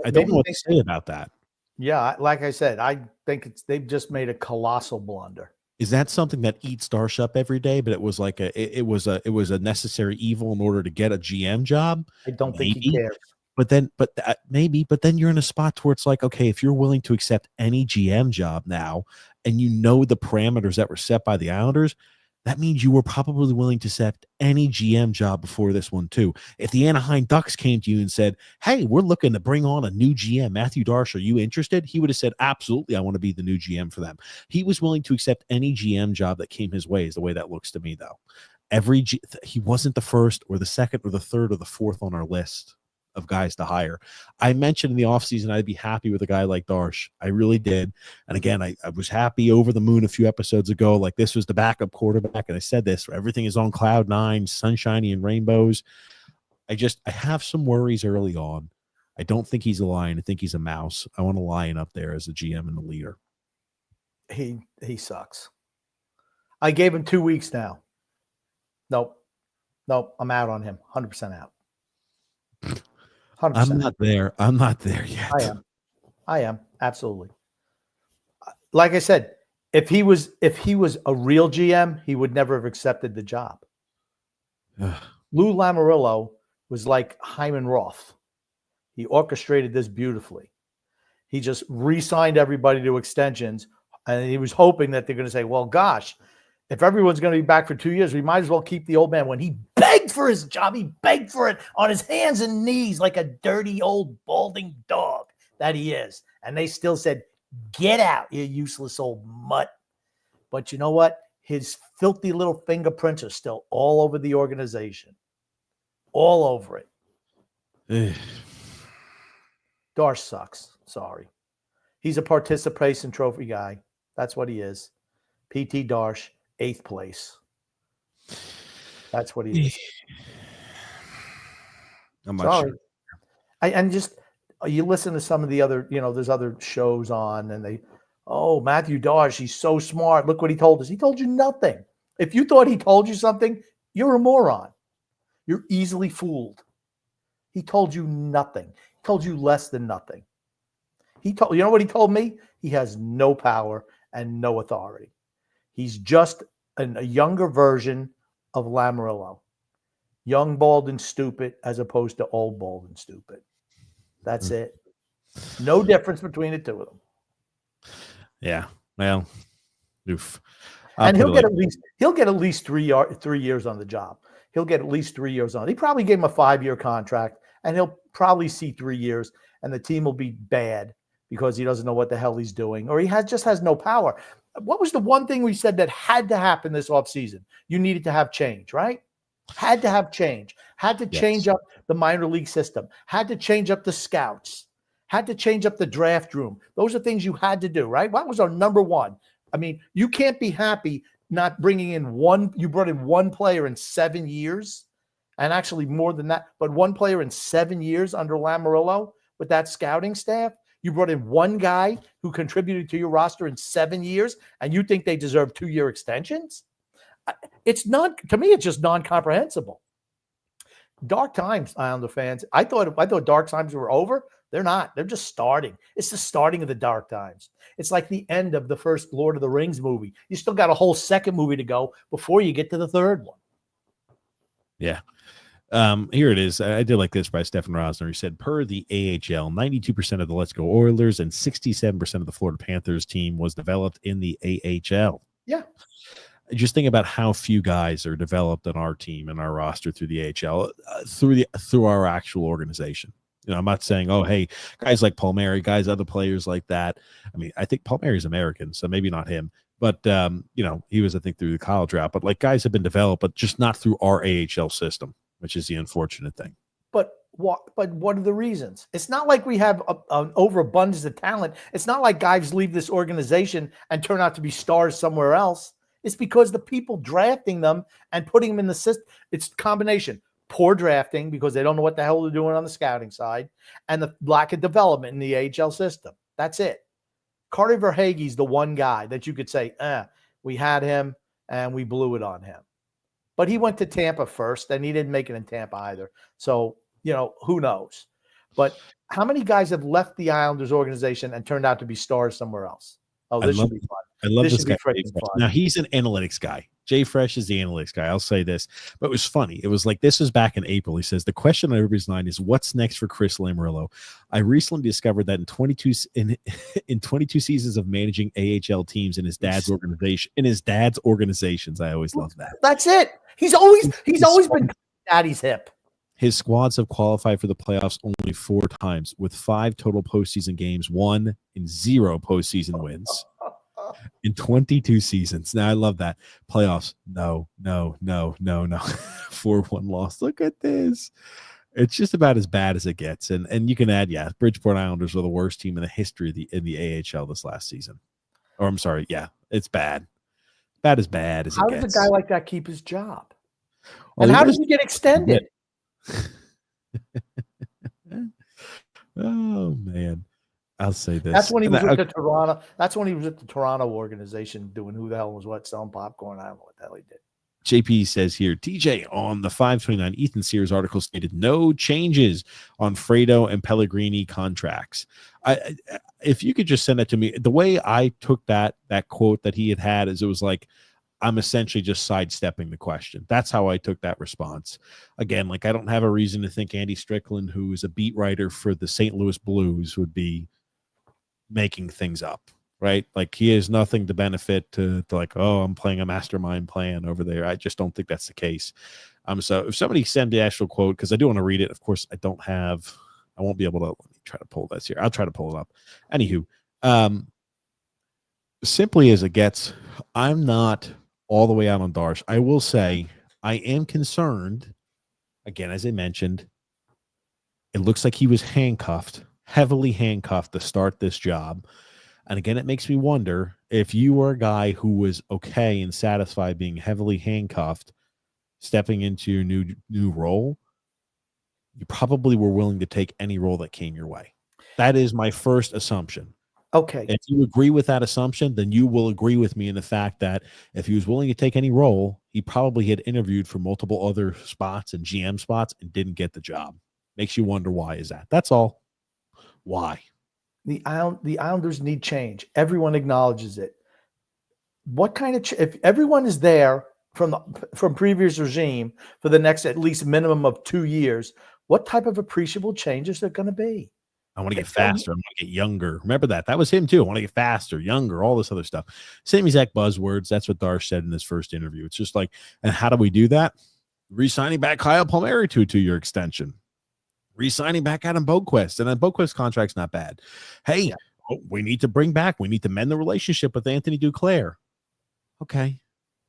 don't know what to say about that. Yeah, like I said, I think they've just made a colossal blunder. Is that something that eats Darche up every day? But it was like it was a necessary evil in order to get a GM job. I don't think he cares. But then you're in a spot where it's like, okay, if you're willing to accept any GM job now, and you know the parameters that were set by the Islanders, that means you were probably willing to accept any GM job before this one too. If the Anaheim Ducks came to you and said, hey, we're looking to bring on a new GM, Mathieu Darche, are you interested? He would have said, absolutely, I want to be the new GM for them. He was willing to accept any GM job that came his way, is the way that looks to me, though. He wasn't the first or the second or the third or the fourth on our list of guys to hire. I mentioned in the offseason I'd be happy with a guy like Darche. I really did. And again, I was happy over the moon a few episodes ago. Like, this was the backup quarterback. And I said this, everything is on cloud 9, sunshiny and rainbows. I have some worries early on. I don't think he's a lion. I think he's a mouse. I want a lion up there as a GM and the leader. He sucks. I gave him 2 weeks now. Nope. I'm out on him. 100% out. 100%. I'm not there yet. I am. Absolutely. Like I said, if he was a real GM, he would never have accepted the job. Lou Lamoriello was like Hyman Roth. He orchestrated this beautifully. He just re-signed everybody to extensions, and he was hoping that they're going to say, well, gosh, if everyone's going to be back for 2 years, we might as well keep the old man. When he begged for his job, he begged for it on his hands and knees like a dirty old balding dog that he is. And they still said, get out, you useless old mutt. But you know what? His filthy little fingerprints are still all over the organization. All over it. Darche sucks. Sorry. He's a participation trophy guy. That's what he is. PT Darche, 8th place. That's what he is. I'm not Sorry. sure. And just, you listen to some of the other, there's other shows on, and Mathieu Darche, he's so smart. Look what he told us. He told you nothing. If you thought he told you something, you're a moron. You're easily fooled. He told you nothing. He told you less than nothing. You know what he told me? He has no power and no authority. He's just a younger version of Lamoriello. Young, bald, and stupid, as opposed to old, bald, and stupid. That's it. No difference between the two of them. Yeah. Well, oof. And he'll get at least 3 years on the job. He'll get at least 3 years on. He probably gave him a 5-year contract, and he'll probably see 3 years, and the team will be bad because he doesn't know what the hell he's doing, or he just has no power. What was the one thing we said that had to happen this offseason? You needed to have change, right? Had to have change. Had to change up the minor league system. Had to change up the scouts. Had to change up the draft room. Those are things you had to do, right? That was our number one. I mean, you can't be happy not bringing in one. You brought in one player in 7 years, and actually more than that, but one player in 7 years under Lamoriello with that scouting staff. You brought in one guy who contributed to your roster in 7 years, and you think they deserve 2-year extensions? It's not, to me, it's just non-comprehensible. Dark times, Islander fans. I thought dark times were over. They're not. They're just starting. It's the starting of the dark times. It's like the end of the first Lord of the Rings movie. You still got a whole second movie to go before you get to the third one. Yeah. Here it is. I did like this by Stephen Rosner. He said, per the AHL, 92% of the Let's Go Oilers and 67% of the Florida Panthers team was developed in the AHL. Yeah. Just think about how few guys are developed on our team and our roster through the AHL, through our actual organization. I'm not saying, oh, hey, guys like Palmieri, other players like that. I mean, I think Palmieri's American, so maybe not him. But, he was, I think, through the college route. But, guys have been developed, but just not through our AHL system, which is the unfortunate thing. But what are the reasons? It's not like we have an overabundance of talent. It's not like guys leave this organization and turn out to be stars somewhere else. It's because the people drafting them and putting them in the system, it's a combination. Poor drafting because they don't know what the hell they're doing on the scouting side, and the lack of development in the AHL system. That's it. Carter Verhaeghe's the one guy that you could say, we had him and we blew it on him. But he went to Tampa first, and he didn't make it in Tampa either. So, who knows? But how many guys have left the Islanders organization and turned out to be stars somewhere else? Oh, this should be fun. I love this guy. Fun. Now, he's an analytics guy. Jay Fresh is the analytics guy. I'll say this. But it was funny. It was like, this was back in April. He says, the question on everybody's mind is, what's next for Chris Lamoriello? I recently discovered that in 22 seasons of managing AHL teams in his dad's organizations. I always love that. That's it. He's always been daddy's hip. His squads have qualified for the playoffs only 4 times, with 5 total postseason games, 1 and 0 postseason wins in 22 seasons. Now, I love that. Playoffs, no. 4-1 loss. Look at this. It's just about as bad as it gets. And you can add, Bridgeport Islanders are the worst team in the history of the AHL this last season. Or I'm sorry, it's bad. Bad as it gets. How does a guy like that keep his job? And how does he get extended? Oh man, I'll say this. That's when he was with the Toronto. That's when he was at the Toronto organization doing who the hell was what, selling popcorn. I don't know what the hell he did. JP says here, TJ, on the 529 Ethan Sears article stated no changes on Fredo and Pellegrini contracts. if you could just send it to me, the way I took that quote that he had is it was like, I'm essentially just sidestepping the question. That's how I took that response. Again, like I don't have a reason to think Andy Strickland, who is a beat writer for the St. Louis Blues, would be making things up, right? Like he has nothing to benefit to like, oh, I'm playing a mastermind plan over there. I just don't think that's the case. So if somebody send the actual quote, because I do want to read it. Of course, I won't be able to. Let me try to pull this here. I'll try to pull it up. Anywho, simply as it gets, I'm not all the way out on Darche. I will say I am concerned. Again, as I mentioned, it looks like he was heavily handcuffed to start this job. And again, it makes me wonder if you were a guy who was okay and satisfied being heavily handcuffed, stepping into your new role, you probably were willing to take any role that came your way. That is my first assumption. Okay. If you agree with that assumption, then you will agree with me in the fact that if he was willing to take any role, he probably had interviewed for multiple other spots and GM spots and didn't get the job. Makes you wonder why is that. That's all. Why? The Islanders need change. Everyone acknowledges it. What kind of if everyone is there from previous regime for the next at least minimum of 2 years, what type of appreciable changes are going to be? I want to get faster. I want to get younger. Remember that. That was him too. I want to get faster, younger, all this other stuff. Same exact buzzwords. That's what Darche said in his first interview. It's just like, and how do we do that? Re-signing back Kyle Palmieri to a 2-year extension. Re-signing back Adam Boquist. And then Boquist's contract's not bad. Hey, we need to we need to mend the relationship with Anthony Duclair. Okay.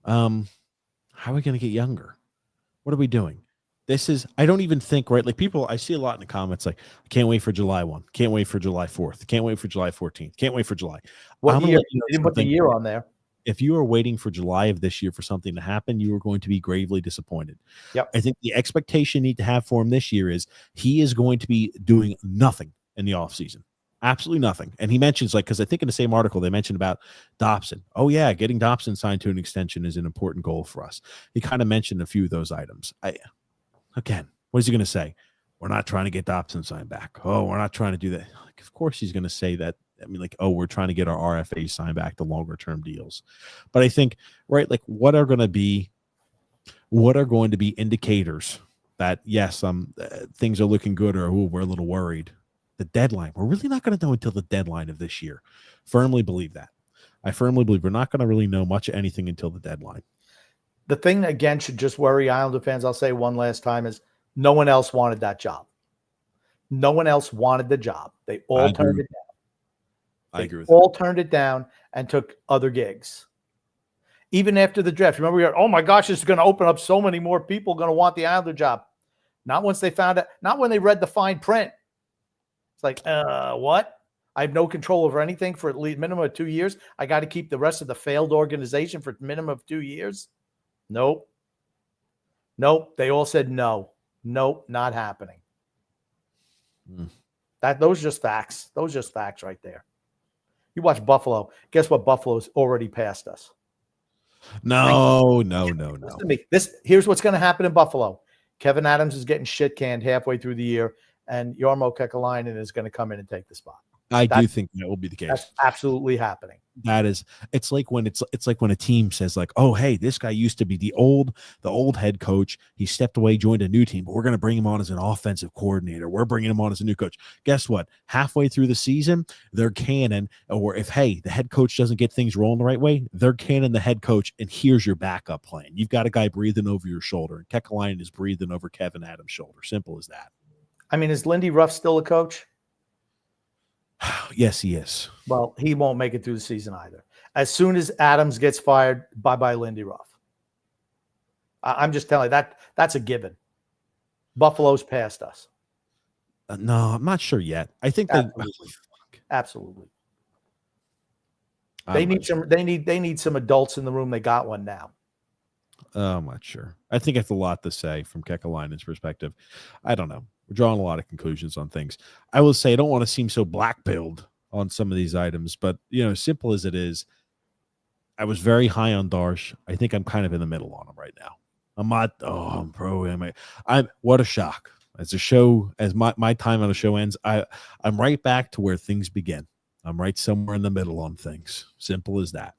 How are we going to get younger? What are we doing? I don't even think, right? Like people, I see a lot in the comments, like, I can't wait for July 1. Can't wait for July 4th. Can't wait for July 14th. Can't wait for July. What year? You didn't put the year on there. If you are waiting for July of this year for something to happen, you are going to be gravely disappointed. Yep. I think the expectation you need to have for him this year is he is going to be doing nothing in the offseason. Absolutely nothing. And he mentions, like, because I think in the same article they mentioned about Dobson. Oh, yeah, getting Dobson signed to an extension is an important goal for us. He kind of mentioned a few of those items. Again, what is he going to say? We're not trying to get Dobson signed back. Oh, we're not trying to do that. Like, of course he's going to say that. I mean, like, oh, we're trying to get our RFAs signed back to longer term deals. But I think, right, like what are going to be indicators that, yes, things are looking good or we're a little worried. The deadline. We're really not going to know until the deadline of this year. Firmly believe that. I firmly believe we're not going to really know much of anything until the deadline. The thing that, again, should just worry Islander fans, I'll say one last time, is no one else wanted that job. No one else wanted the job. They all turned it down. I agree with all turned it down and took other gigs. Even after the draft. Remember, we heard, oh my gosh, this is going to open up so many more people going to want the Islander job. Not once they found out, not when they read the fine print. It's like, what? I have no control over anything for at least minimum of 2 years. I got to keep the rest of the failed organization for minimum of 2 years. Nope. They all said no. Nope, not happening. Those are just facts. Those are just facts right there. You watch Buffalo. Guess what? Buffalo's already passed us. No. Listen to me. Here's what's going to happen in Buffalo. Kevin Adams is getting shit canned halfway through the year, and Jarmo Kekalainen is going to come in and take the spot. I do think that will be the case. That's absolutely happening. It's like when a team says, like, oh, hey, this guy used to be the old head coach. He stepped away, joined a new team, but we're going to bring him on as an offensive coordinator. We're bringing him on as a new coach. Guess what? Halfway through the season, they're canning, or if, hey, the head coach doesn't get things rolling the right way, they're canning the head coach, and here's your backup plan. You've got a guy breathing over your shoulder, and Kekalainen is breathing over Kevin Adams' shoulder. Simple as that. I mean, is Lindy Ruff still a coach? Yes, he is. Well, he won't make it through the season either. As soon as Adams gets fired, bye-bye Lindy Ruff. I'm just telling you, that's a given. Buffalo's past us. No, I'm not sure yet. I think Absolutely. They need some adults in the room. They got one now. I'm not sure. I think it's a lot to say from Kekalainen's perspective. I don't know. We're drawing a lot of conclusions on things. I will say I don't want to seem so black-pilled on some of these items, but, simple as it is, I was very high on Darche. I think I'm kind of in the middle on him right now. I'm pro. What a shock. As my time on the show ends, I'm right back to where things begin. I'm right somewhere in the middle on things. Simple as that.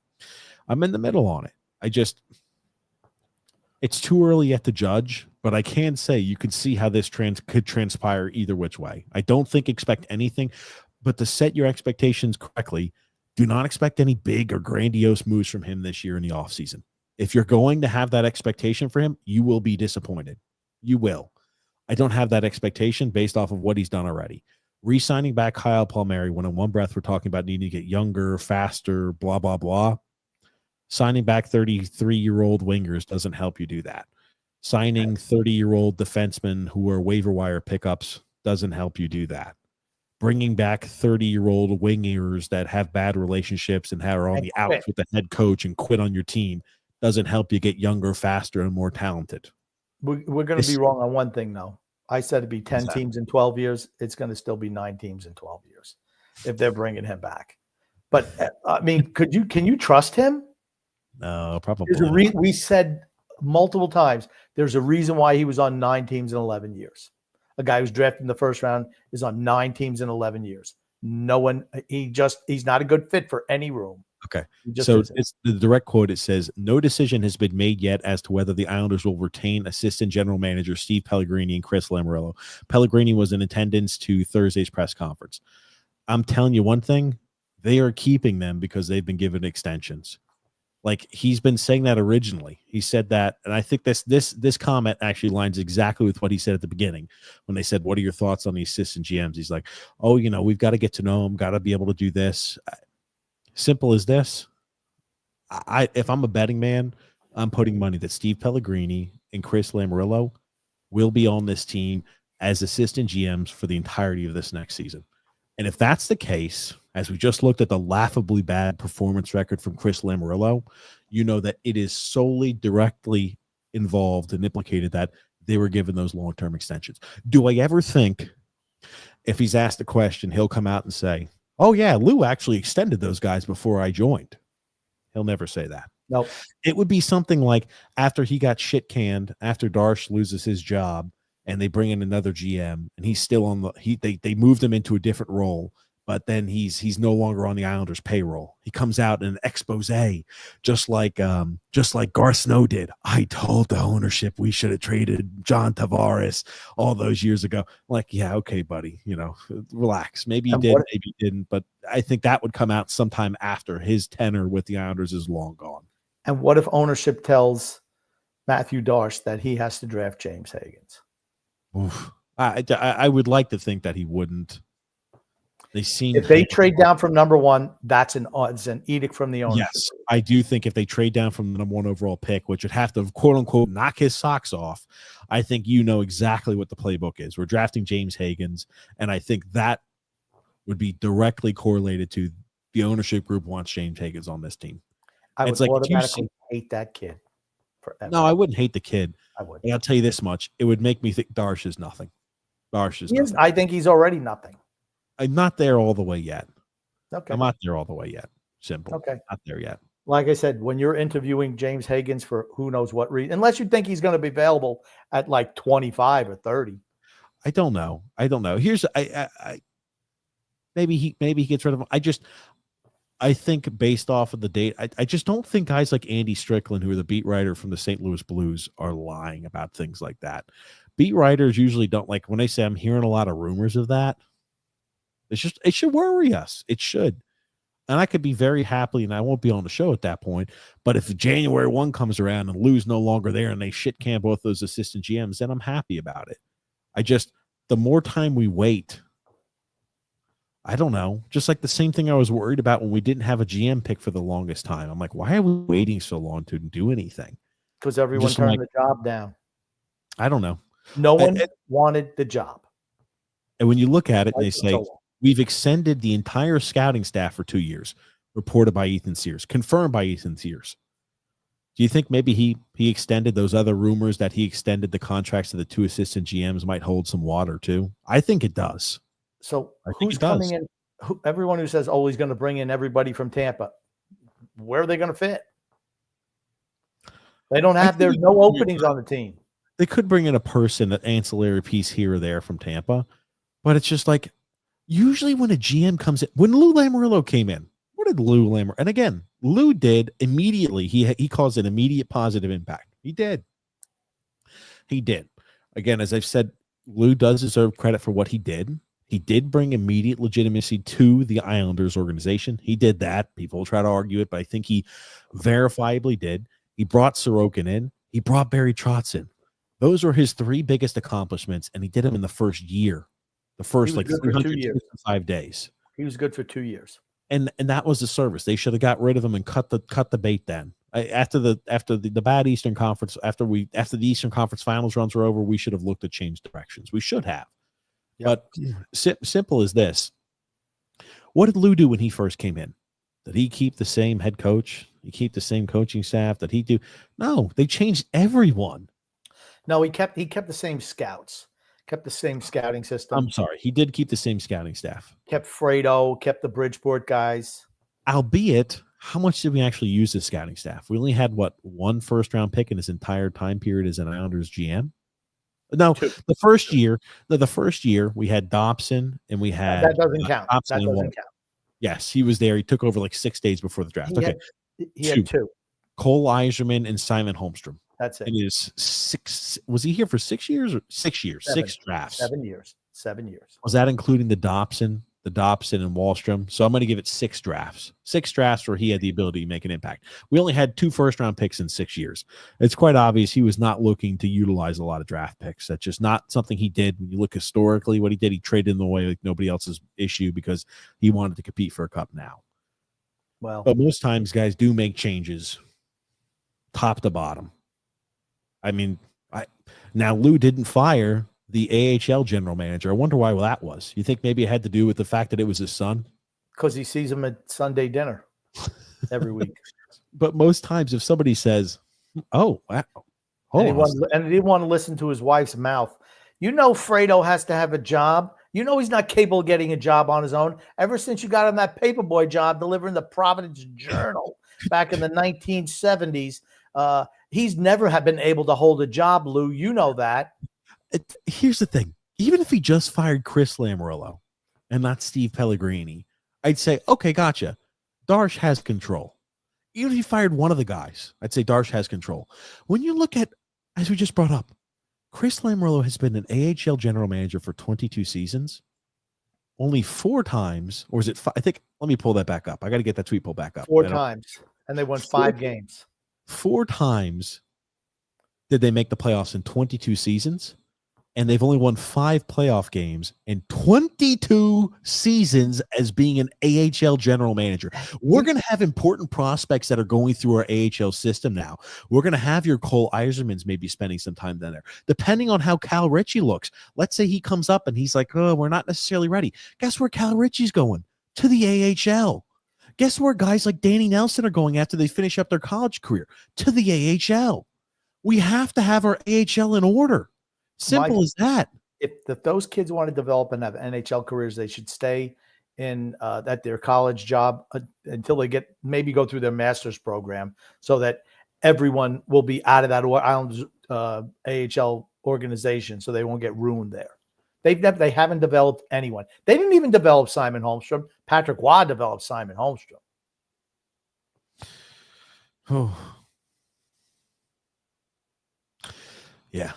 I'm in the middle on it. It's too early yet to judge, but I can say you can see how this could transpire either which way. I don't think expect anything, but to set your expectations correctly, do not expect any big or grandiose moves from him this year in the offseason. If you're going to have that expectation for him, you will be disappointed. You will. I don't have that expectation based off of what he's done already. Re-signing back Kyle Palmieri when in one breath we're talking about needing to get younger, faster, blah, blah, blah. Signing back 33-year-old wingers doesn't help you do that. Signing 30-year-old defensemen who are waiver wire pickups doesn't help you do that. Bringing back 30-year-old wingers that have bad relationships and are on the outs with the head coach and quit on your team doesn't help you get younger, faster, and more talented. We're going to be wrong on one thing, though. I said it'd be 10 teams in 12 years. It's going to still be 9 teams in 12 years if they're bringing him back. But, I mean, can you trust him? No, probably. We said multiple times there's a reason why he was on 9 teams in 11 years. A guy who's drafted in the first round is on 9 teams in 11 years. No one, he's not a good fit for any room. Okay. So it's the direct quote. It says, no decision has been made yet as to whether the Islanders will retain assistant general manager Steve Pellegrini and Chris Lamoriello. Pellegrini was in attendance to Thursday's press conference. I'm telling you one thing, they are keeping them because they've been given extensions. Like he's been saying that originally. He said that, and I think this comment actually lines exactly with what he said at the beginning when they said, "What are your thoughts on the assistant GMs?" He's like, "Oh, we've got to get to know them, got to be able to do this." Simple as this. If I'm a betting man, I'm putting money that Steve Pellegrini and Chris Lamoriello will be on this team as assistant GMs for the entirety of this next season. And if that's the case, as we just looked at the laughably bad performance record from Chris Lamoriello, you know that it is solely directly involved and implicated that they were given those long-term extensions. Do I ever think if he's asked a question, he'll come out and say, "Oh yeah, Lou actually extended those guys before I joined"? He'll never say that. No. It would be something like after he got shit canned, after Darche loses his job and they bring in another GM and he's still on they moved him into a different role, but then he's no longer on the Islanders payroll. He comes out in an expose, just like Garth Snow did. "I told the ownership we should have traded John Tavares all those years ago." Like, yeah, okay, buddy, relax. Maybe you did, maybe you didn't, but I think that would come out sometime after his tenure with the Islanders is long gone. And what if ownership tells Mathieu Darche that he has to draft James Higgins? Oof. I would like to think that he wouldn't. If they trade down from number 1, that's an edict from the ownership. Yes, I do think if they trade down from the number 1 overall pick, which would have to quote unquote knock his socks off, I think exactly what the playbook is. We're drafting James Higgins, and I think that would be directly correlated to the ownership group wants James Higgins on this team. I would automatically hate that kid forever. No, I wouldn't hate the kid. I would. But I'll tell you this much: it would make me think Darche is nothing. Darche is nothing. I think he's already nothing. I'm not there all the way yet. Okay. I'm not there all the way yet. Simple. Okay. Not there yet. Like I said, when you're interviewing James Higgins for who knows what reason, unless you think he's going to be available at like 25 or 30. I don't know. Here's maybe he gets rid of him. I think based off of the date, I just don't think guys like Andy Strickland, who are the beat writer from the St. Louis Blues, are lying about things like that. Beat writers usually don't, like when they say I'm hearing a lot of rumors of that. It should worry us. It should. And I could be very happy, and I won't be on the show at that point. But if January 1 comes around and Lou's no longer there and they shit can both those assistant GMs, then I'm happy about it. The more time we wait, I don't know. Just like the same thing I was worried about when we didn't have a GM pick for the longest time. I'm like, why are we waiting so long to do anything? Because everyone turned the job down. I don't know. No one wanted the job. And when you look at it, they say, we've extended the entire scouting staff for 2 years, reported by Ethan Sears, confirmed by Ethan Sears. Do you think maybe he extended those other rumors that he extended the contracts to the 2 assistant GMs might hold some water too? I think it does. So who's coming in? Everyone who says, "Oh, he's going to bring in everybody from Tampa," where are they going to fit? They don't have. There's no openings on the team. They could bring in a person, an ancillary piece here or there from Tampa, but it's just like Usually when a GM comes in, when Lou Lamoriello came in, what did Lou Lamoriello? And again, Lou did immediately. He caused an immediate positive impact. He did. Again, as I've said, Lou does deserve credit for what he did. He did bring immediate legitimacy to the Islanders organization. He did that. People will try to argue it, but I think he verifiably did. He brought Sorokin in. He brought Barry Trotz in. Those were his 3 biggest accomplishments, and he did them in the first year. The first like 365 days. He was good for 2 years. And that was the service. They should have got rid of him and cut the bait then. After the bad Eastern Conference, after the Eastern Conference Finals runs were over, we should have looked to change directions. We should have. Yep. But simple as this. What did Lou do when he first came in? Did he keep the same head coach? Did he keep the same coaching staff? Did he do? No, they changed everyone. No, he kept the same scouts. Kept the same scouting system. I'm sorry. He did keep the same scouting staff. Kept Fredo, kept the Bridgeport guys. Albeit, how much did we actually use the scouting staff? We only had, 1 first-round pick in his entire time period as an Islanders GM? No, the first year we had Dobson and we had... That doesn't count. Dobson that doesn't count. Yes, he was there. He took over like 6 days before the draft. He had 2. Cole Yzerman and Simon Holmstrom. That's it. It is 6. Was he here for 6 years or 6 years? 6 drafts. 7 years. 7 years. Was that including the Dobson and Wallstrom? So I'm going to give it 6 drafts. 6 drafts where he had the ability to make an impact. We only had 2 first-round picks in 6 years. It's quite obvious he was not looking to utilize a lot of draft picks. That's just not something he did. When you look historically, what he did, he traded in the way like nobody else's issue because he wanted to compete for a cup now. Well, but most times guys do make changes top to bottom. I mean, now Lou didn't fire the AHL general manager. I wonder why that was. You think maybe it had to do with the fact that it was his son? Because he sees him at Sunday dinner every week. But most times if somebody says, oh, wow, and he didn't want to listen to his wife's mouth. You know Fredo has to have a job. You know he's not capable of getting a job on his own. Ever since you got him that paperboy job delivering the Providence Journal back in the 1970s, he's never have been able to hold a job, Lou. You know that. Here's the thing. Even if he just fired Chris Lamoriello and not Steve Pellegrini, I'd say, okay, gotcha. Darche has control. Even if he fired one of the guys, I'd say Darche has control. When you look at, as we just brought up, Chris Lamoriello has been an AHL general manager for 22 seasons. Only 4 times, or is it 5? I think, let me pull that back up. I got to get that tweet pulled back up. 4 times. And they won 5 games. 4 times did they make the playoffs in 22 seasons, and they've only won 5 playoff games in 22 seasons as being an AHL general manager. We're going to have important prospects that are going through our AHL system now. We're going to have your Cole Yzermans maybe spending some time down there, depending on how Cal Ritchie looks. Let's say he comes up and he's like, oh, we're not necessarily ready. Guess where Cal Ritchie's going? To the AHL. Guess where guys like Danny Nelson are going after they finish up their college career? To the AHL. We have to have our AHL in order. Simple as that. If those kids want to develop and have NHL careers, they should stay in at their college job until they maybe go through their master's program, so that everyone will be out of that Islanders AHL organization, so they won't get ruined there. They haven't developed anyone. They didn't even develop Simon Holmstrom. Patrick Waugh developed Simon Holmstrom. Oh, yeah.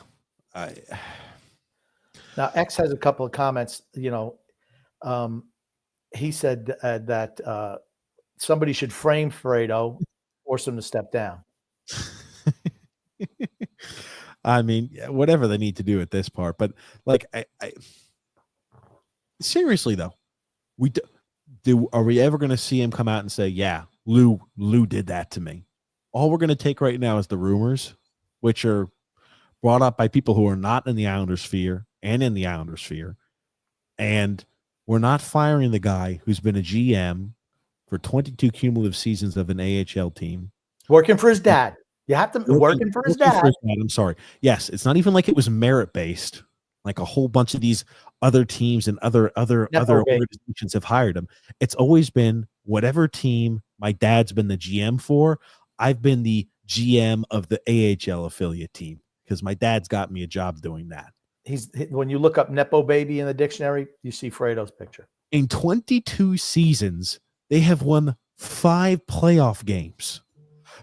Now X has a couple of comments. You know, he said that somebody should frame Fredo, force him to step down. I mean, whatever they need to do at this part, but like, I seriously though, are we ever going to see him come out and say, yeah, Lou did that to me? All we're going to take right now is the rumors, which are brought up by people who are not in the Islanders sphere and in the Islanders sphere. And we're not firing the guy who's been a GM for 22 cumulative seasons of an AHL team. Working for his dad. You have to working for his dad. I'm sorry. Yes, it's not even like it was merit-based. Like a whole bunch of these other teams and other organizations have hired him. It's always been whatever team my dad's been the GM for, I've been the GM of the AHL affiliate team, because my dad's got me a job doing that. When you look up Nepo baby in the dictionary, you see Fredo's picture. In 22 seasons, they have won 5 playoff games.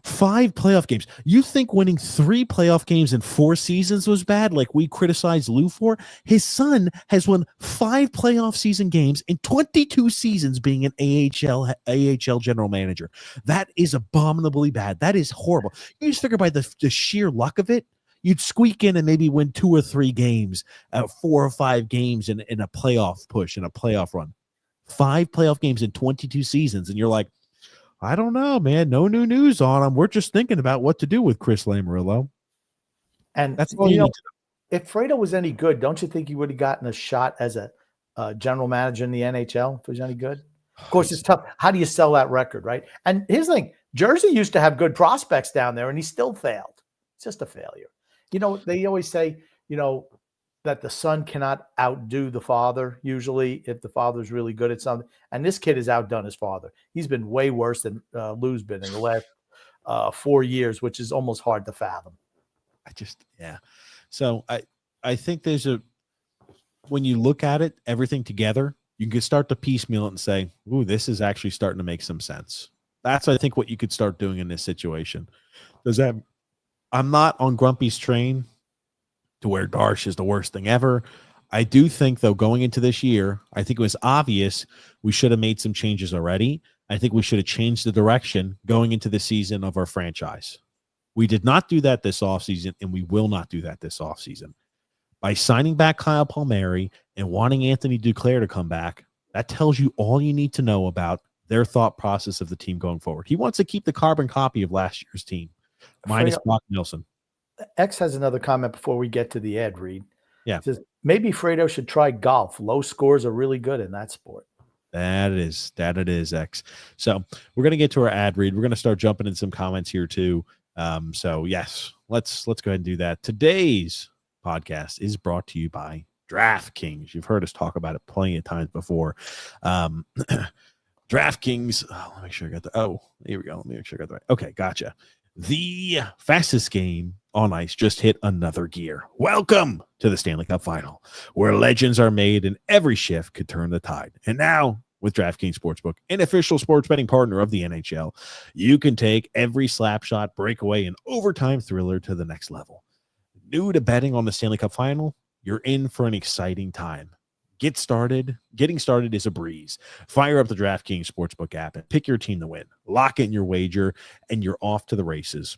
5 playoff games. You think winning 3 playoff games in 4 seasons was bad, like we criticized Lou for? His son has won 5 playoff season games in 22 seasons being an AHL general manager. That is abominably bad. That is horrible. You just figure by the sheer luck of it, you'd squeak in and maybe win 2 or 3 games, 4 or 5 games in a playoff push, in a playoff run. 5 playoff games in 22 seasons, and you're like, I don't know, man. No new news on him. We're just thinking about what to do with Chris Lamoriello. And That's all you need to know. If Fredo was any good, don't you think he would have gotten a shot as a general manager in the NHL if he was any good? Of course, it's tough. How do you sell that record, right? And here's the thing. Jersey used to have good prospects down there, and he still failed. It's just a failure. You know, they always say, you know, that the son cannot outdo the father, usually, if the father's really good at something. And this kid has outdone his father. He's been way worse than Lou's been in the last 4 years, which is almost hard to fathom. So I think there's when you look at it, everything together, you can start to piecemeal it and say, ooh, this is actually starting to make some sense. That's, I think, what you could start doing in this situation. I'm not on Grumpy's train to where Darche is the worst thing ever. I do think, though, going into this year, I think it was obvious we should have made some changes already. I think we should have changed the direction going into the season of our franchise. We did not do that this offseason, and we will not do that this offseason. By signing back Kyle Palmieri and wanting Anthony Duclair to come back, that tells you all you need to know about their thought process of the team going forward. He wants to keep the carbon copy of last year's team, minus Brock Nelson. X has another comment before we get to the ad read. Yeah. It says, maybe Fredo should try golf. Low scores are really good in that sport. That it is, X. So we're going to get to our ad read. We're going to start jumping in some comments here too. So yes, let's go ahead and do that. Today's podcast is brought to you by DraftKings. You've heard us talk about it plenty of times before. DraftKings. Oh, let me make sure I got the. Oh, here we go. Let me make sure I got the right. Okay, gotcha. The fastest game on ice just hit another gear. Welcome to the Stanley Cup Final, where legends are made and every shift could turn the tide. And now, with DraftKings Sportsbook, an official sports betting partner of the NHL, you can take every slap shot, breakaway, and overtime thriller to the next level. New to betting on the Stanley Cup Final, you're in for an exciting time. Getting started is a breeze. Fire up the DraftKings Sportsbook app and pick your team to win. Lock in your wager, and you're off to the races.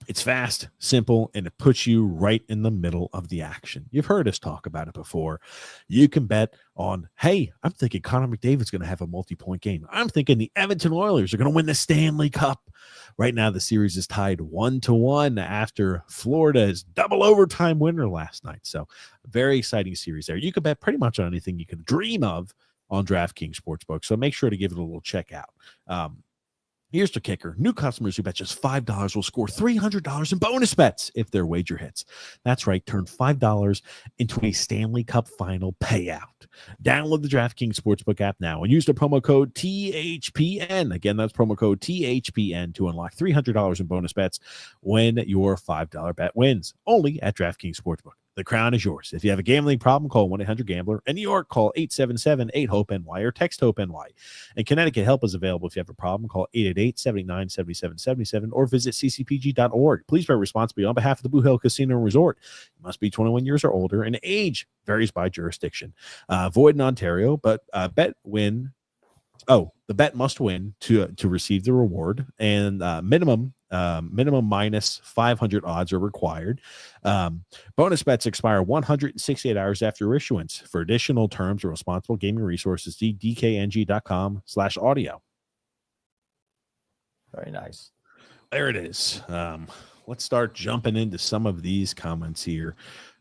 It's fast, simple, and it puts you right in the middle of the action. You've heard us talk about it before. You can bet on, hey, I'm thinking Connor McDavid's going to have a multi-point game. I'm thinking the Edmonton Oilers are going to win the Stanley Cup. Right now, the series is tied 1-1 after Florida's double overtime winner last night. So, very exciting series there. You can bet pretty much on anything you can dream of on DraftKings Sportsbook. So, make sure to give it a little check out. Here's the kicker. New customers who bet just $5 will score $300 in bonus bets if their wager hits. That's right. Turn $5 into a Stanley Cup Final payout. Download the DraftKings Sportsbook app now and use the promo code THPN. Again, that's promo code THPN to unlock $300 in bonus bets when your $5 bet wins. Only at DraftKings Sportsbook. The crown is yours. If you have a gambling problem, call 1-800-GAMBLER. In New York, call 877-8-HOPE-NY or text HOPE-NY. In Connecticut, help is available. If you have a problem, call 888-79-7777 or visit ccpg.org. Please play responsibly on behalf of the Blue Hill Casino and Resort. You must be 21 years or older, and age varies by jurisdiction. Void in Ontario, but the bet must win to receive the reward, and minimum minus 500 odds are required. Bonus bets expire 168 hours after issuance. For additional terms or responsible gaming resources, see dkng.com/audio. Very nice. There it is. Let's start jumping into some of these comments here.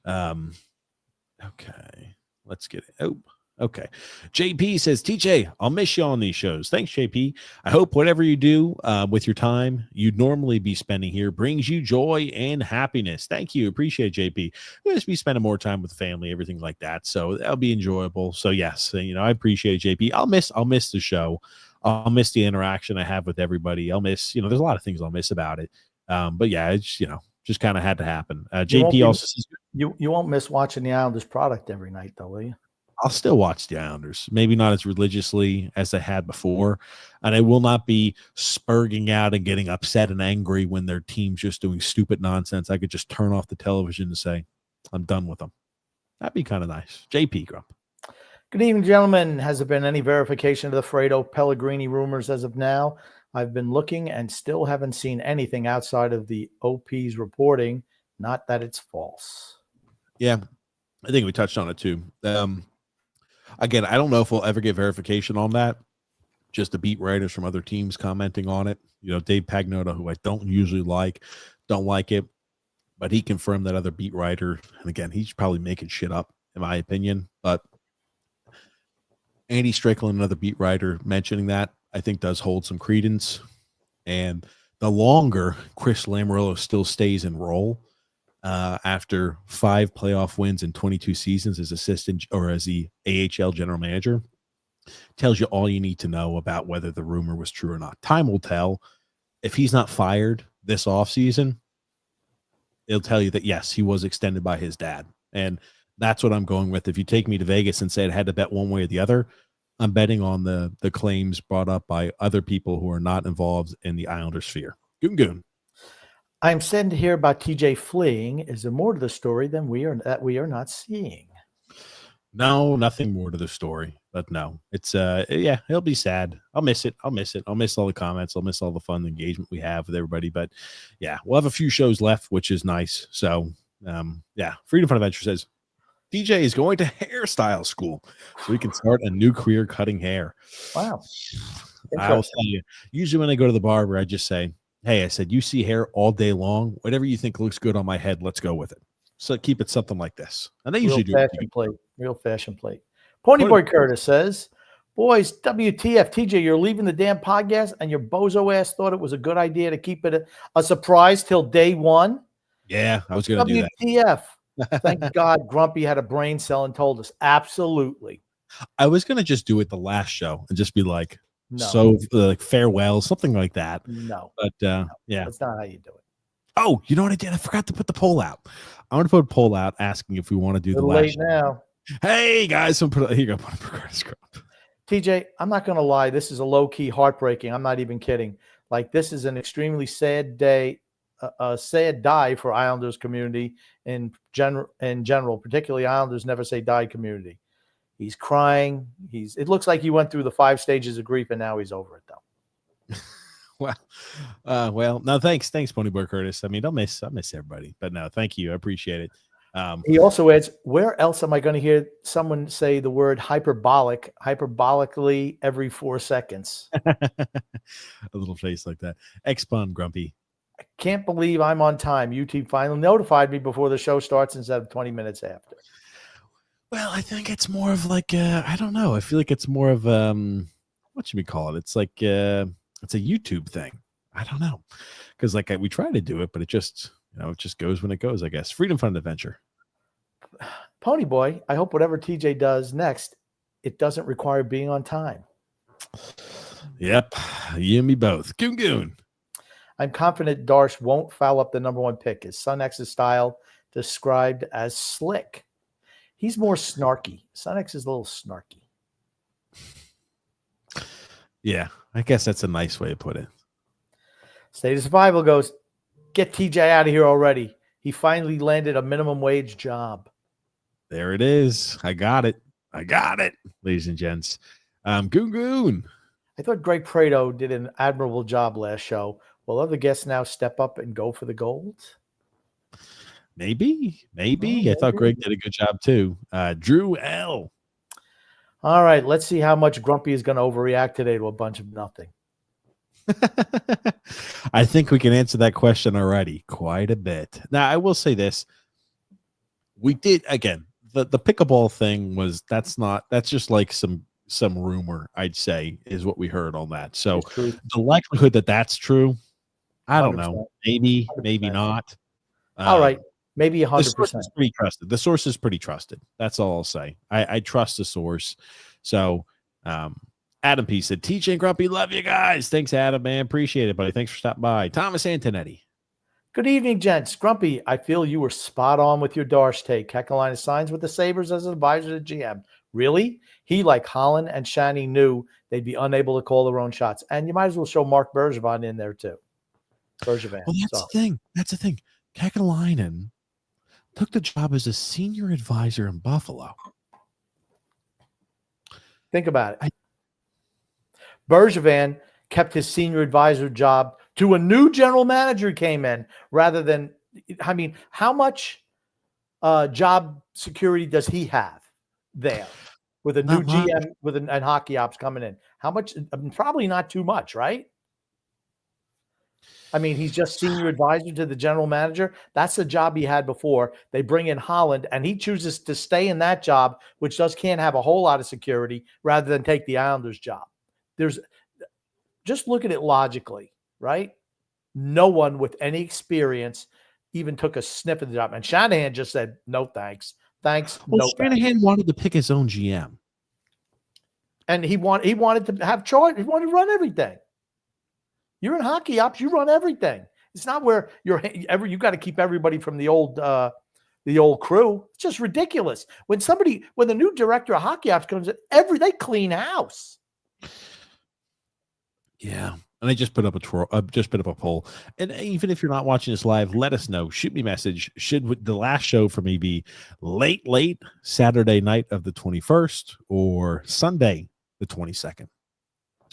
Okay, let's get it. Oh, okay. JP says, TJ, I'll miss you on these shows. Thanks, JP. I hope whatever you do with your time you'd normally be spending here brings you joy and happiness. Thank you. Appreciate it, JP. We'll just be spending more time with family, everything like that. So that'll be enjoyable. So yes, I appreciate it, JP. I'll miss the show. I'll miss the interaction I have with everybody. I'll miss, there's a lot of things I'll miss about it. But yeah, it's, just kind of had to happen. JP also says, you won't miss watching the Islanders product every night though, will you? I'll still watch the Islanders. Maybe not as religiously as I had before. And I will not be spurging out and getting upset and angry when their team's just doing stupid nonsense. I could just turn off the television and say, I'm done with them. That'd be kind of nice. JP Grump. Good evening, gentlemen. Has there been any verification of the Fredo Pellegrini rumors as of now? I've been looking and still haven't seen anything outside of the OP's reporting. Not that it's false. Yeah, I think we touched on it too. Again, I don't know if we'll ever get verification on that. Just the beat writers from other teams commenting on it. You know, Dave Pagnotta, who I don't usually don't like it, but he confirmed that other beat writer. And again, he's probably making shit up, in my opinion. But Andy Strickland, another beat writer, mentioning that, I think does hold some credence. And the longer Chris Lamoriello still stays in role after 5 playoff wins in 22 seasons as assistant or as the AHL general manager, tells you all you need to know about whether the rumor was true or not. Time will tell. If he's not fired this offseason, it'll tell you that, yes, he was extended by his dad. And that's what I'm going with. If you take me to Vegas and say I had to bet one way or the other, I'm betting on the claims brought up by other people who are not involved in the Islander sphere. Goon Goon. I'm saddened to hear about TJ fleeing. Is there more to the story than we are not seeing? No, nothing more to the story, but no, it's yeah, it'll be sad. I'll miss it. I'll miss all the comments. I'll miss all the fun engagement we have with everybody. But yeah, we'll have a few shows left, which is nice. So yeah, Freedom Fun Adventure says DJ is going to hairstyle school so he can start a new career cutting hair. Wow. I'll tell you, usually when I go to the barber, I just say, hey, I said, you see hair all day long, whatever you think looks good on my head, let's go with it. So keep it something like this. And they usually do. Real fashion plate. Pony Boy Curtis says, boys, WTF, TJ, you're leaving the damn podcast and your bozo ass thought it was a good idea to keep it a surprise till day one? Yeah, I was going to do that. WTF. Thank God Grumpy had a brain cell and told us. Absolutely. I was going to just do it the last show and just be like, no. So like farewell, something like that. No. But yeah. That's not how you do it. Oh, you know what I did? I forgot to put the poll out. I want to put a poll out asking if we want to do the last late show. Now. Hey guys, here you go. TJ, I'm not going to lie. This is a low-key heartbreaking. I'm not even kidding. Like, this is an extremely sad day, a sad die for Islanders community in general, particularly Islanders Never Say Die community. He's crying. It looks like he went through the 5 stages of grief, and now he's over it, though. Well, no, thanks, Pony Boy Curtis. I mean, I'll miss everybody, but no, thank you. I appreciate it. He also adds, where else am I going to hear someone say the word hyperbolically every 4 seconds? A little face like that. X-Pun Grumpy. I can't believe I'm on time. UT finally notified me before the show starts instead of 20 minutes after. Well, I think it's more of like, I don't know. I feel like it's more of, what should we call it? It's like, it's a YouTube thing. I don't know. Because like we try to do it, but it just, it just goes when it goes, I guess. Freedom Fun Adventure. Pony Boy, I hope whatever TJ does next, it doesn't require being on time. Yep. You and me both. Goon Goon. I'm confident Darche won't foul up the number 1 pick. His son X's style described as slick. He's more snarky. Son X is a little snarky. Yeah, I guess that's a nice way to put it. State of Survival goes, get TJ out of here already. He finally landed a minimum wage job. There it is. I got it, ladies and gents. Goon Goon. I thought Greg Prado did an admirable job last show. Will other guests now step up and go for the gold? Maybe. I thought Greg did a good job too. Drew L. All right, let's see how much Grumpy is going to overreact today to a bunch of nothing. I think we can answer that question already quite a bit. Now, I will say this. We did, again, the pickleball thing that's just like some rumor, I'd say, is what we heard on that. So the likelihood that that's true, I don't know. Maybe 100%. Maybe not. All right. Maybe 100%. The source is pretty trusted. The source is pretty trusted. That's all I'll say. I trust the source. So, Adam P said, TJ and Grumpy, love you guys. Thanks, Adam, man. Appreciate it, buddy. Thanks for stopping by. Thomas Antonetti. Good evening, gents. Grumpy, I feel you were spot on with your Darche take. Kekalina signs with the Sabres as an advisor to GM. Really? He, like Holland and Shanny, knew they'd be unable to call their own shots. And you might as well show Mark Bergevin in there too. Bergevin. Well, that's the thing. That's the thing. Kekalainen took the job as a senior advisor in Buffalo. Think about it. Bergevin kept his senior advisor job to a new general manager who came in rather than, I mean, how much job security does he have there with a new GM and hockey ops coming in? How much? Probably not too much, right? I mean, he's just senior advisor to the general manager. That's the job he had before. They bring in Holland, and he chooses to stay in that job, which can't have a whole lot of security, rather than take the Islanders' job. Just look at it logically, right? No one with any experience even took a sniff of the job. And Shanahan just said, no, thanks. Thanks. Well, no Shanahan thanks. wanted to pick his own GM. And he wanted to have charge. He wanted to run everything. You're in hockey ops. You run everything. It's not where you got to keep everybody from the old crew. It's just ridiculous. When the new director of hockey ops comes in, they clean house. Yeah. And I just put up a poll. And even if you're not watching this live, let us know. Shoot me a message. Should the last show for me be late Saturday night of the 21st or Sunday the 22nd?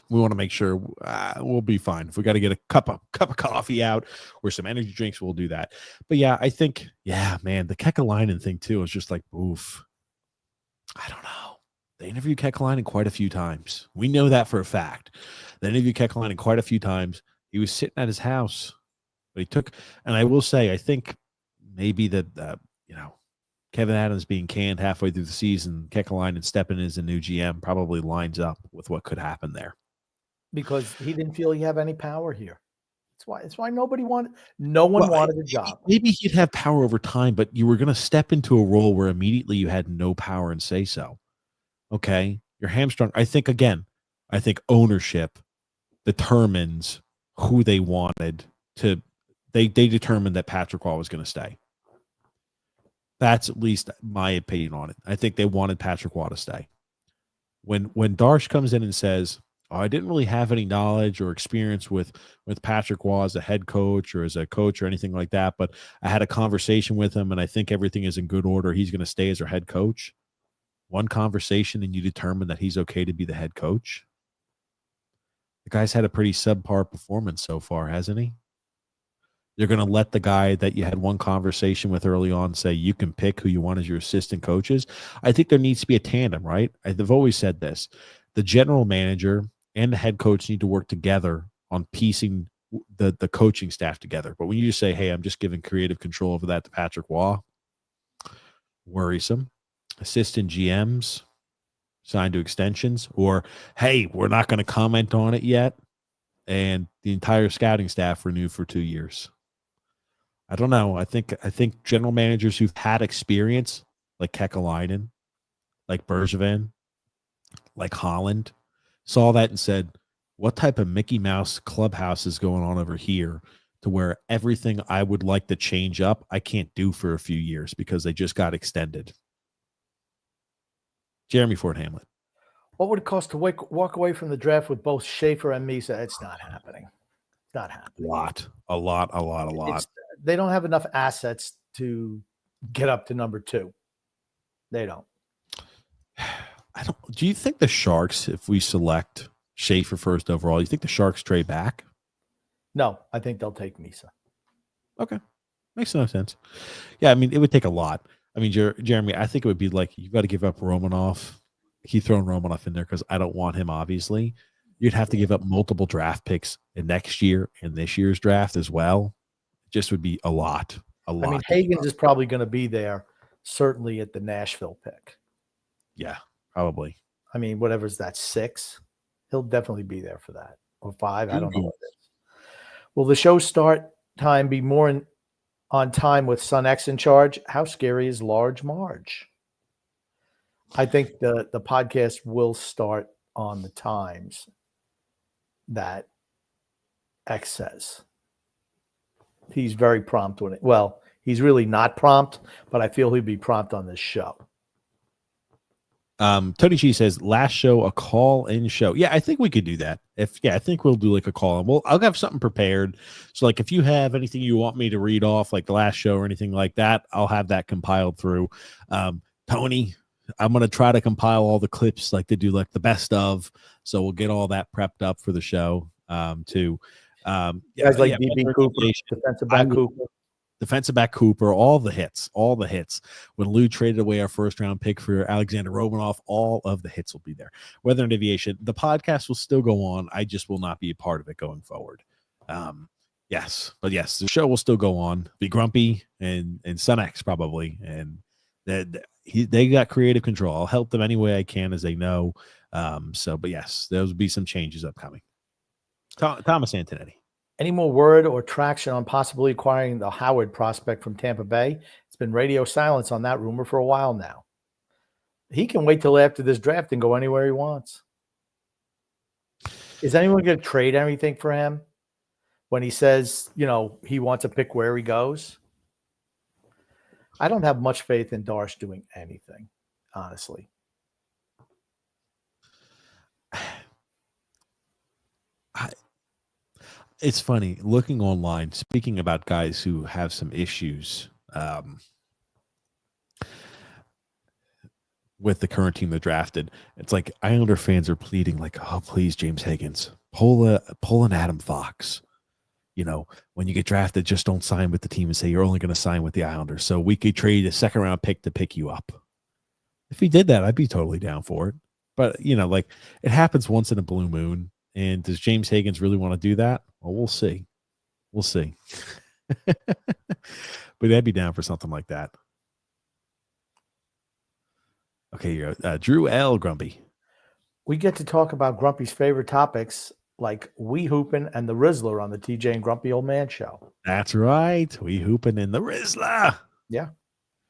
We want to make sure we'll be fine. If we got to get a cup of coffee out or some energy drinks, we'll do that. But yeah, I think, man, the Kekalainen thing too is just like, oof. I don't know. They interviewed Kekalainen quite a few times. We know that for a fact. They interviewed Kekalainen quite a few times. He was sitting at his house, but he took. And I will say, I think maybe that Kevin Adams being canned halfway through the season, Kekalainen stepping in as a new GM probably lines up with what could happen there. Because he didn't feel he had any power here. That's why nobody wanted. No one wanted a job. Maybe he'd have power over time, but you were going to step into a role where immediately you had no power and say so. Okay, you're hamstrung. I think ownership determines who they wanted to. They determined that Patrick Roy was going to stay. That's at least my opinion on it. I think they wanted Patrick Roy to stay. When Darche comes in and says, I didn't really have any knowledge or experience with Patrick Roy as a head coach or as a coach or anything like that, but I had a conversation with him and I think everything is in good order. He's going to stay as our head coach. One conversation and you determine that he's okay to be the head coach. The guy's had a pretty subpar performance so far, hasn't he? You're going to let the guy that you had one conversation with early on say you can pick who you want as your assistant coaches. I think there needs to be a tandem, right? I've always said this. The general manager and the head coach need to work together on piecing the coaching staff together. But when you just say, hey, I'm just giving creative control over that to Patrick Roy, worrisome. Assistant GMs signed to extensions, or, hey, we're not going to comment on it yet. And the entire scouting staff renewed for 2 years. I don't know. I think general managers who've had experience, like Kekalainen, like Bergevin, like Holland, saw that and said, what type of Mickey Mouse clubhouse is going on over here to where everything I would like to change up, I can't do for a few years because they just got extended. Jeremy Ford Hamlet. What would it cost to walk away from the draft with both Schaefer and Misa? It's not happening. It's not happening. A lot. They don't have enough assets to get up to number 2. They don't. Do you think the Sharks, if we select Schaefer first overall, you think the Sharks trade back? No, I think they'll take Misa. Okay. Makes no sense. Yeah, I mean, it would take a lot. I mean, Jeremy, I think it would be like you've got to give up Romanoff. Keep throwing Romanoff in there because I don't want him, obviously. You'd have to give up multiple draft picks in next year and this year's draft as well. It just would be a lot. I mean, Higgins is probably going to be there, certainly at the Nashville pick. Yeah, probably. I mean, whatever's that 6, he'll definitely be there for that. Or 5, I don't know what it is. Will the show start time be more on time with Son X in charge? How scary is Large Marge? I think the podcast will start on the times that X says. He's very prompt when well, he's really not prompt, but I feel he'll be prompt on this show. Tony G says last show a call-in show. Yeah, I think we could do that. I think we'll do like a call-in. I'll have something prepared. So like if you have anything you want me to read off, like the last show or anything like that, I'll have that compiled through. Tony, I'm gonna try to compile all the clips like to do like the best of. So we'll get all that prepped up for the show. Too. You guys like DB Cooper, defensive back Cooper. Defensive back Cooper, all the hits. When Lou traded away our first round pick for Alexander Romanoff, all of the hits will be there. Weather and Aviation, the podcast will still go on. I just will not be a part of it going forward. Yes, the show will still go on. Be Grumpy and Sun X probably, and they got creative control. I'll help them any way I can, as they know. But yes, there will be some changes upcoming. Thomas Antonetti. Any more word or traction on possibly acquiring the Howard prospect from Tampa Bay? It's been radio silence on that rumor for a while now. He can wait till after this draft and go anywhere he wants. Is anyone going to trade anything for him when he says, he wants to pick where he goes? I don't have much faith in Darche doing anything, honestly. It's funny looking online, speaking about guys who have some issues with the current team that drafted. It's like Islander fans are pleading like, oh, please, James Higgins, pull an Adam Fox. When you get drafted, just don't sign with the team and say you're only going to sign with the Islanders. So we could trade a second round pick to pick you up. If he did that, I'd be totally down for it. But, it happens once in a blue moon. And does James Higgins really want to do that? Well, we'll see. But I'd be down for something like that. Okay, Drew L. Grumpy. We get to talk about Grumpy's favorite topics like We Hoopin' and the Rizzler on the TJ and Grumpy Old Man Show. That's right. We Hoopin' and the Rizzler. Yeah.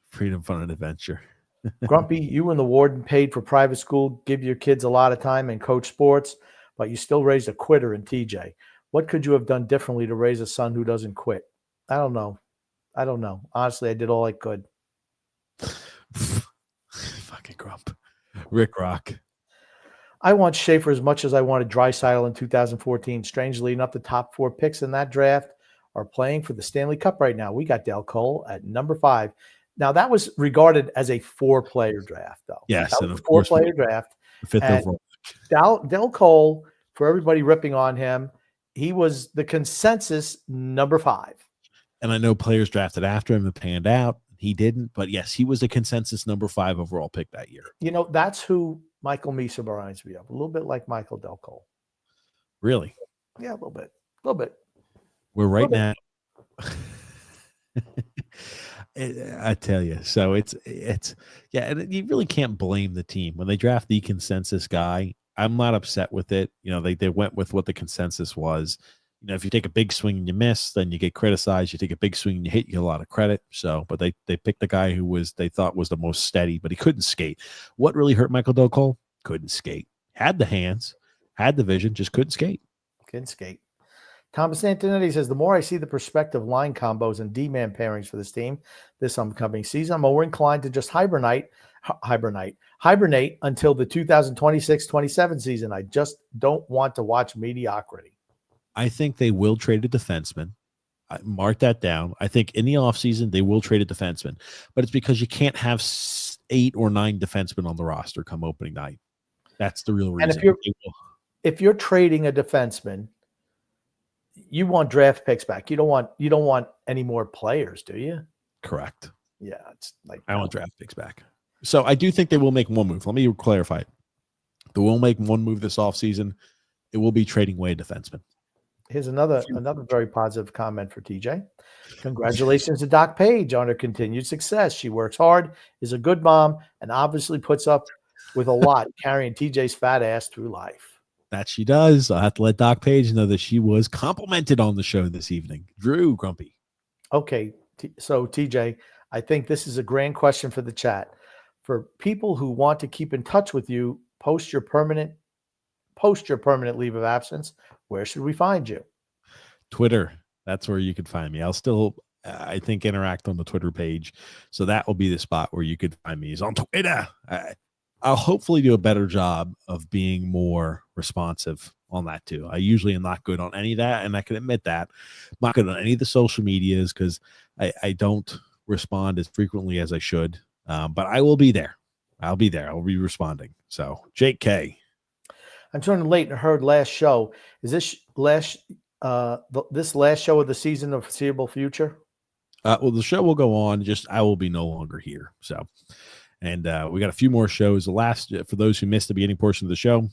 Freedom, fun, and adventure. Grumpy, you and the warden paid for private school, give your kids a lot of time and coach sports, but you still raised a quitter in TJ. What could you have done differently to raise a son who doesn't quit? I don't know. Honestly, I did all I could. Fucking Grump. Rick Rock. I want Schaefer as much as I wanted Draisaitl in 2014. Strangely enough, the top 4 picks in that draft are playing for the Stanley Cup right now. We got Del Cole at number 5. Now, that was regarded as a 4-player draft, though. Yes, that and was of a course, 4-player draft. Fifth overall. Del Cole, for everybody ripping on him, he was the consensus number 5. And I know players drafted after him that panned out. He didn't, but yes, he was a consensus number 5 overall pick that year. That's who Michael Misa reminds me of. A little bit like Michael Del Cole. Really? Yeah, a little bit. We're right now. I tell you. So it's and you really can't blame the team when they draft the consensus guy. I'm not upset with it. They went with what the consensus was. If you take a big swing and you miss, then you get criticized. You take a big swing and you hit, you get a lot of credit. So, but they picked the guy who they thought was the most steady, but he couldn't skate. What really hurt Michael Del Cole? Couldn't skate. Had the hands, had the vision, just couldn't skate. Couldn't skate. Thomas Antonetti says, the more I see the prospective line combos and D-man pairings for this team this upcoming season, I'm more inclined to just hibernate until the 2026-27 season. I just don't want to watch mediocrity. I think they will trade a defenseman. Mark that down. I think in the offseason, they will trade a defenseman, but it's because you can't have 8 or 9 defensemen on the roster come opening night. That's the real reason. And if you're trading a defenseman, you want draft picks back. You don't want any more players, do you? Correct. Yeah, it's like I want draft picks back. So I do think they will make one move. Let me clarify. They will make one move this offseason. It will be trading away a defenseman. Here's another very positive comment for TJ. Congratulations to Doc Page on her continued success. She works hard, is a good mom, and obviously puts up with a lot, carrying TJ's fat ass through life. That she does. I'll have to let Doc Page know that she was complimented on the show this evening. Drew Grumpy. Okay, so TJ, I think this is a grand question for the chat. For people who want to keep in touch with you, post your permanent leave of absence. Where should we find you? Twitter. That's where you could find me. I'll still, I think, interact on the Twitter page. So that will be the spot where you could find me is on Twitter. I'll hopefully do a better job of being more responsive on that too. I usually am not good on any of that, and I can admit that. I'm not good on any of the social medias because I don't respond as frequently as I should. But I will be there. I'll be there. I'll be responding. So Jake K. I'm turning late and heard last show. Is this this last show of the season of foreseeable future? Well, the show will go on. Just I will be no longer here. So, and we got a few more shows. The last, for those who missed the beginning portion of the show,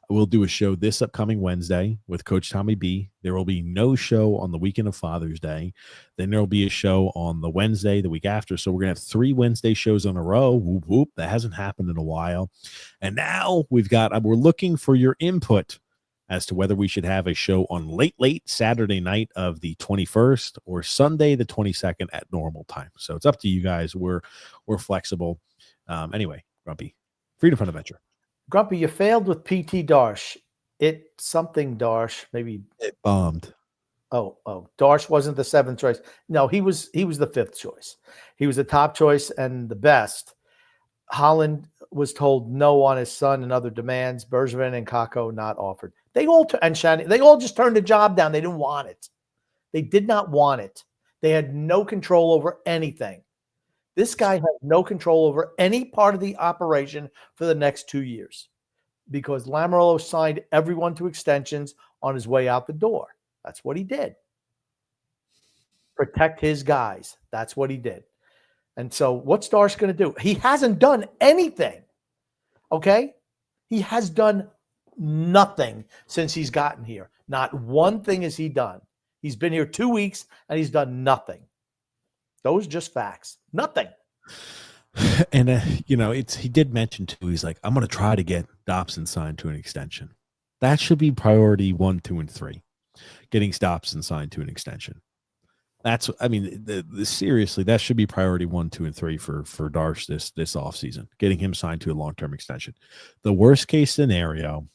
we'll do a show this upcoming Wednesday with Coach Tommy B. There will be no show on the weekend of Father's Day. Then there will be a show on the Wednesday, the week after. So we're going to have 3 Wednesday shows in a row. Whoop, whoop. That hasn't happened in a while. And now we're looking for your input as to whether we should have a show on late Saturday night of the 21st or Sunday the 22nd at normal time. So it's up to you guys. We're flexible. Anyway, Grumpy, Freedom Fund Adventure. Grumpy, you failed with PT Darche. Darche, maybe it bombed. Oh, Darche wasn't the 7th choice. No, he was the 5th choice. He was the top choice and the best. Holland was told no on his son and other demands. Bergevin and Kako not offered. They all just turned the job down. They didn't want it. They did not want it. They had no control over anything. This guy had no control over any part of the operation for the next 2 years because Lamoriello signed everyone to extensions on his way out the door. That's what he did. Protect his guys. That's what he did. And so what's Darche going to do? He hasn't done anything. Okay? He has done nothing since he's gotten here. Not one thing has he done. He's been here 2 weeks and he's done nothing. Those are just facts. Nothing. And, he did mention too, he's like, I'm going to try to get Dobson signed to an extension. That should be priority 1, 2, and 3. Getting Dobson signed to an extension. Seriously, that should be priority 1, 2, and 3 for Darche this offseason. Getting him signed to a long-term extension. The worst case scenario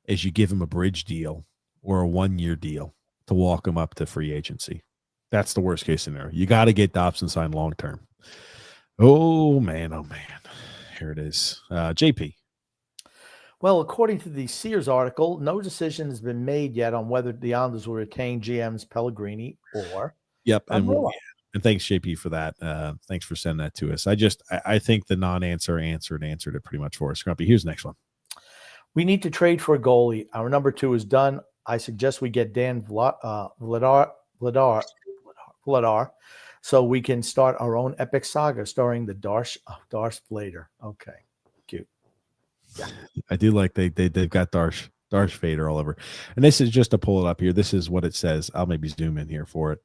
is you give him a bridge deal or a 1-year deal to walk him up to free agency. That's the worst case scenario. You got to get Dobson signed long-term. Oh, man. Here it is. JP. Well, according to the Sears article, no decision has been made yet on whether the Islanders will retain GMs Pellegrini or Yep. And thanks, JP, for that. Thanks for sending that to us. I think the non-answer answered it pretty much for us. Grumpy, here's the next one. We need to trade for a goalie. Our number 2 is done. I suggest we get Dan Vladar so we can start our own epic saga starring the Darche Vader. Okay, cute. Yeah, I do like they've got Darche Vader all over. And this is just to pull it up here. This is what it says. I'll maybe zoom in here for it.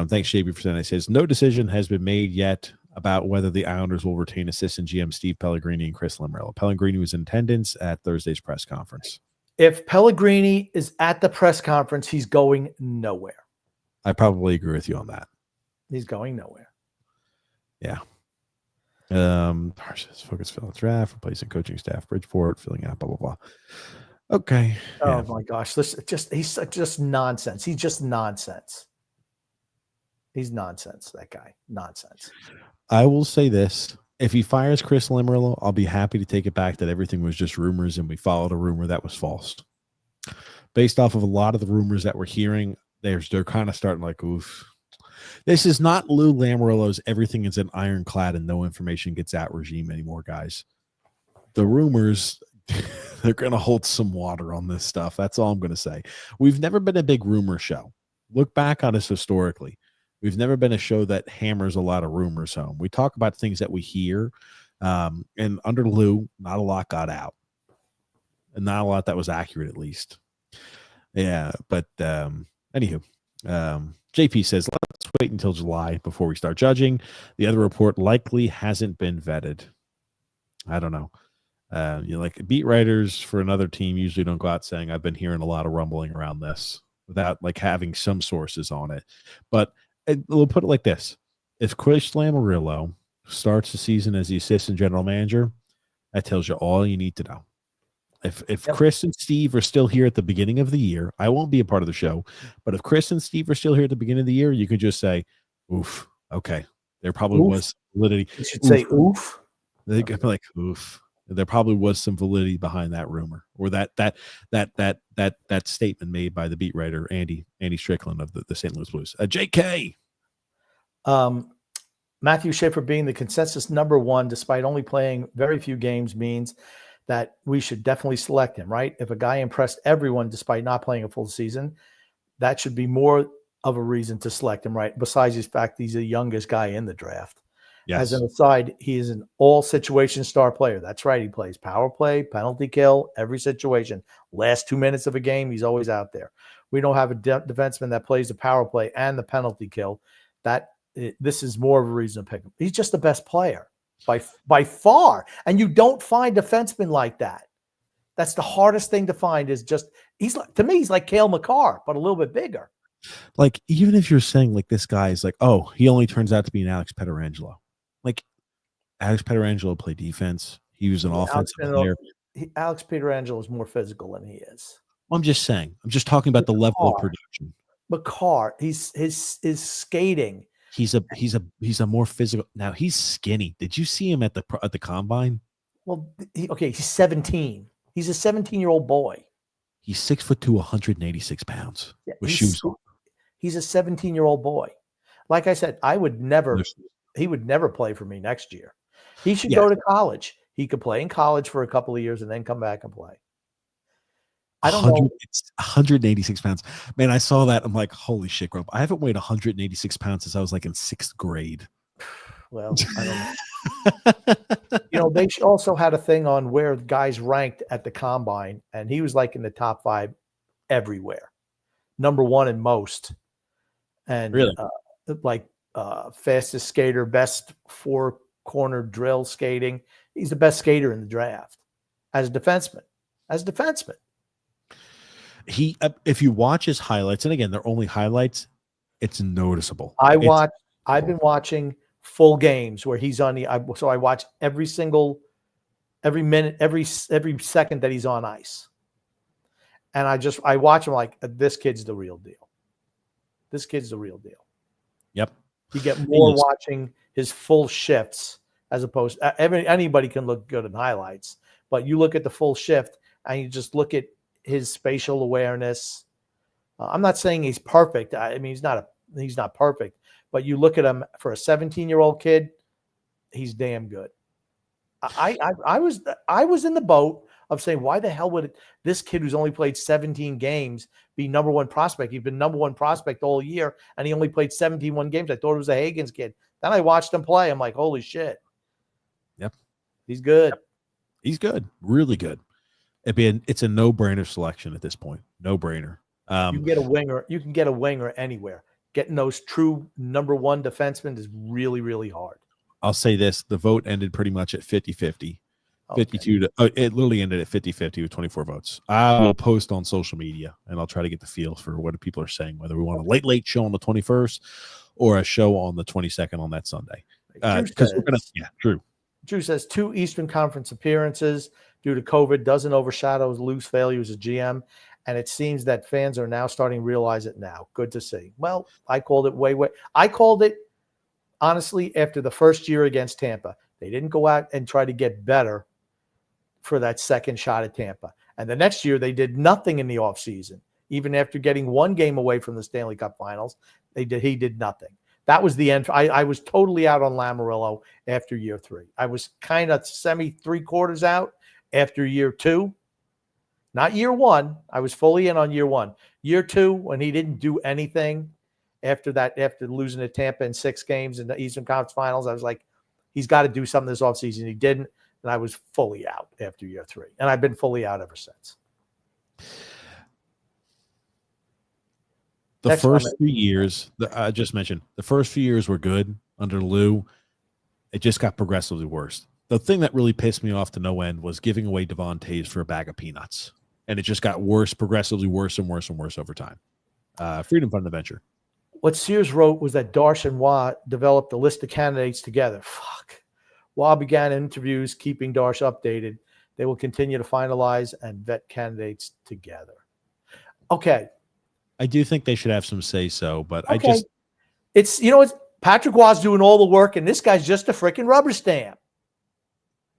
Thanks, JP, for saying. It says no decision has been made yet about whether the Islanders will retain assistant GM Steve Pellegrini and Chris Lamoriello. Pellegrini was in attendance at Thursday's press conference. If Pellegrini is at the press conference, he's going nowhere. I probably agree with you on that. He's going nowhere. Yeah. Darche says focus filling draft, replacing coaching staff, Bridgeport, filling out, blah, blah, blah. Okay. Oh my gosh. He's just nonsense. He's just nonsense. He's nonsense, that guy. Nonsense. I will say this. If he fires Chris Lamoriello, I'll be happy to take it back that everything was just rumors and we followed a rumor that was false. Based off of a lot of the rumors that we're hearing, they're kind of starting like, oof. This is not Lou Lamoriello's everything is an ironclad and no information gets out regime anymore, guys. The rumors, they're going to hold some water on this stuff. That's all I'm going to say. We've never been a big rumor show. Look back on us historically. We've never been a show that hammers a lot of rumors home. We talk about things that we hear, and under Lou, not a lot got out, and not a lot that was accurate, at least. Yeah, but anywho, JP says, let's wait until July before we start judging. The other report likely hasn't been vetted. I don't know. Like beat writers for another team usually don't go out saying, I've been hearing a lot of rumbling around this without like having some sources on it. But we'll put it like this. If Chris Lamoriello starts the season as the assistant general manager, that tells you all you need to know. If Chris and Steve are still here at the beginning of the year, I won't be a part of the show, but if Chris and Steve are still here at the beginning of the year, you could just say, oof, okay. There probably was validity. You should say oof. They could be like, oof. There probably was some validity behind that rumor, or that statement made by the beat writer Andy Strickland of the St. Louis Blues. JK. Matthew Schaefer being the consensus number one, despite only playing very few games, means that we should definitely select him, right? If a guy impressed everyone despite not playing a full season, that should be more of a reason to select him, right? Besides the fact he's the youngest guy in the draft. Yes. As an aside, he is an all-situation star player. That's right. He plays power play, penalty kill, every situation. Last 2 minutes of a game, he's always out there. We don't have a defenseman that plays the power play and the penalty kill. This is more of a reason to pick him. He's just the best player by far. And you don't find defensemen like that. That's the hardest thing to find is just to me, he's like Cale Makar, but a little bit bigger. Like, even if you're saying like this guy is like, oh, he only turns out to be an Alex Pietrangelo. Like, Alex Pietrangelo played defense. He was an offensive player. Alex Pietrangelo is more physical than he is. I'm just saying. I'm just talking about the level of production. Makar, his skating. He's a more physical. Now he's skinny. Did you see him at the combine? Well, he's 17. He's a 17-year-old boy. He's 6'2", 186 pounds with shoes on. He's a 17-year-old boy. Like I said, he would never play for me next year. He should go to college. He could play in college for a couple of years and then come back and play. I don't know. It's 186 pounds. Man, I saw that. I'm like, holy shit, Grump. I haven't weighed 186 pounds since I was like in 6th grade. Well, I don't know. They also had a thing on where guys ranked at the combine, and he was like in the top 5 everywhere. Number 1 in most. And really? Fastest skater, best 4-corner drill skating. He's the best skater in the draft as a defenseman. He, if you watch his highlights, and again, they're only highlights, it's noticeable. I've been watching full games where he's on so I watch every minute, every second that he's on ice. And I watch him like, this kid's the real deal. Yep. You get more watching his full shifts as opposed to anybody can look good in highlights, but you look at the full shift and you just look at his spatial awareness. I'm not saying he's perfect. I mean, he's not perfect, but you look at him for a 17-year-old kid, he's damn good. I was in the boat of saying, why the hell would this kid who's only played 17 games be number 1 prospect? He's been number 1 prospect all year, and he only played 17 games. I thought it was a Higgins kid. Then I watched him play. I'm like, holy shit. Yep. He's good. Yep. He's good. Really good. It's a no-brainer selection at this point. No-brainer. You can get a winger. You can get a winger anywhere. Getting those true number 1 defensemen is really, really hard. I'll say this. The vote ended pretty much at 50-50. 52 to it literally ended at 50-50 with 24 votes. I will post on social media and I'll try to get the feel for what people are saying, whether we want a late show on the 21st or a show on the 22nd on that Sunday. Because we're gonna, true. Drew says 2 Eastern Conference appearances due to COVID doesn't overshadow Lou's failure as a GM, and it seems that fans are now starting to realize it now. Good to see. Well, I called it I called it honestly after the first year against Tampa. They didn't go out and try to get better for that second shot at Tampa. And the next year, they did nothing in the offseason. Even after getting 1 game away from the Stanley Cup Finals, he did nothing. That was the end. I was totally out on Lamoriello after year 3. I was kind of 3/4 out after year 2. Not year 1. I was fully in on year 1. Year 2, when he didn't do anything after losing to Tampa in 6 games in the Eastern Conference Finals, I was like, he's got to do something this offseason. He didn't. And I was fully out after year 3. And I've been fully out ever since. The first 3 years, I just mentioned, the first few years were good under Lou. It just got progressively worse. The thing that really pissed me off to no end was giving away Devon Toews for a bag of peanuts. And it just got worse, progressively worse and worse and worse over time. Freedom Fund Adventure. What Sears wrote was that Darche and Waugh developed a list of candidates together. Fuck. Waugh began interviews, keeping Darche updated. They will continue to finalize and vet candidates together. Okay. I do think they should have some say-so, but okay. It's Patrick Waugh's doing all the work, and this guy's just a freaking rubber stamp.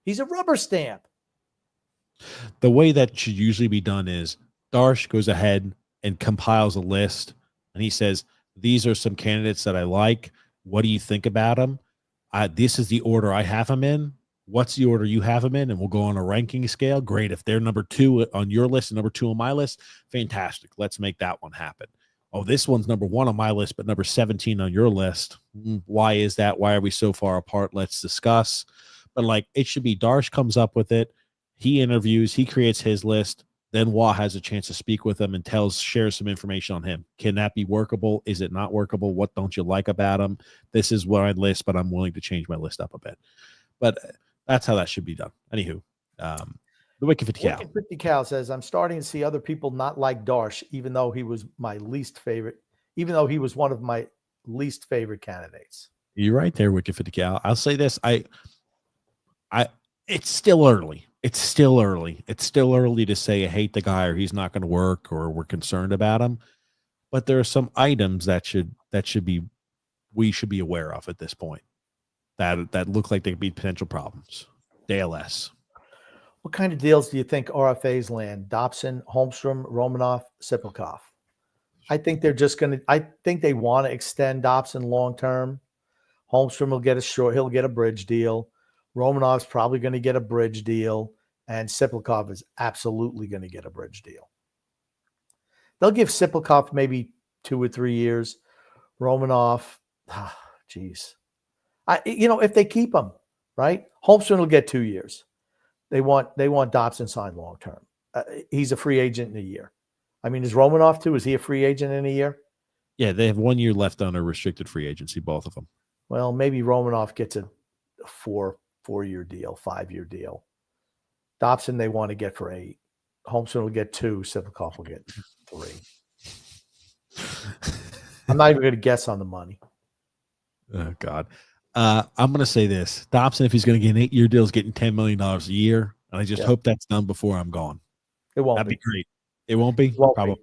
He's a rubber stamp. The way that should usually be done is Darche goes ahead and compiles a list, and he says, these are some candidates that I like. What do you think about them? This is the order I have them in. What's the order you have them in? And we'll go on a ranking scale. Great. If they're number 2 on your list and number 2 on my list, fantastic. Let's make that one happen. Oh, this one's number 1 on my list, but number 17 on your list. Why is that? Why are we so far apart? Let's discuss. But like, it should be Darche comes up with it. He interviews, he creates his list. Then Wah has a chance to speak with him and shares some information on him. Can that be workable? Is it not workable? What don't you like about him? This is what I'd list, but I'm willing to change my list up a bit. But that's how that should be done. Anywho, the Wicked 50 Cal. Wicked 50 Cal says, I'm starting to see other people not like Darche, even though he was my least favorite, even though he was one of my least favorite candidates. You're right there, Wicked 50 Cal. I'll say this. It's still early. It's still early. It's still early to say I hate the guy or he's not going to work or we're concerned about him. But there are some items that we should be aware of at this point that look like they could be potential problems. ALS. What kind of deals do you think RFAs land? Dobson, Holmstrom, Romanov, Sipelkov? I think they're just going to. I think they want to extend Dobson long term. Holmstrom will get he'll get a bridge deal. Romanov's probably going to get a bridge deal, and Sipelkov is absolutely going to get a bridge deal. They'll give Sipelkov maybe 2 or 3 years. Romanov, if they keep him, right? Holmstrom will get 2 years. They want Dobson signed long term. He's a free agent in a year. I mean, is Romanov too? Is he a free agent in a year? Yeah, they have 1 year left on a restricted free agency, both of them. Well, maybe Romanov gets a 4-year deal, 5-year deal. Dobson they want to get for 8. Holmstrom will get 2. Sipelkov will get 3. I'm not even going to guess on the money. Oh, God. I'm going to say this. Dobson, if he's going to get an 8-year deal, is getting $10 million a year. And I just hope that's done before I'm gone. It won't That'd be great. It won't be? Probably.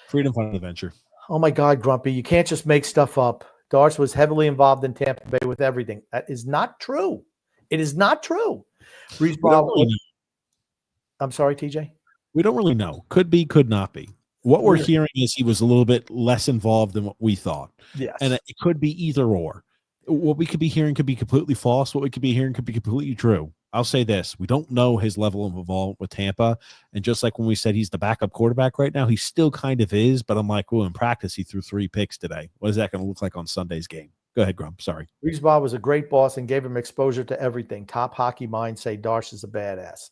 Freedom Fund Adventure. Oh, my God, Grumpy. You can't just make stuff up. Darche was heavily involved in Tampa Bay with everything. That is not true. It is not true. I'm sorry, TJ? We don't really know. Could be, could not be. What we're hearing is he was a little bit less involved than what we thought. Yes. And it could be either or. What we could be hearing could be completely false. What we could be hearing could be completely true. I'll say this. We don't know his level of involvement with Tampa. And just like when we said he's the backup quarterback right now, he still kind of is. But I'm like, in practice, he threw 3 picks today. What is that going to look like on Sunday's game? Go ahead, Grump. Sorry. Riesbaugh was a great boss and gave him exposure to everything. Top hockey minds say Darche is a badass.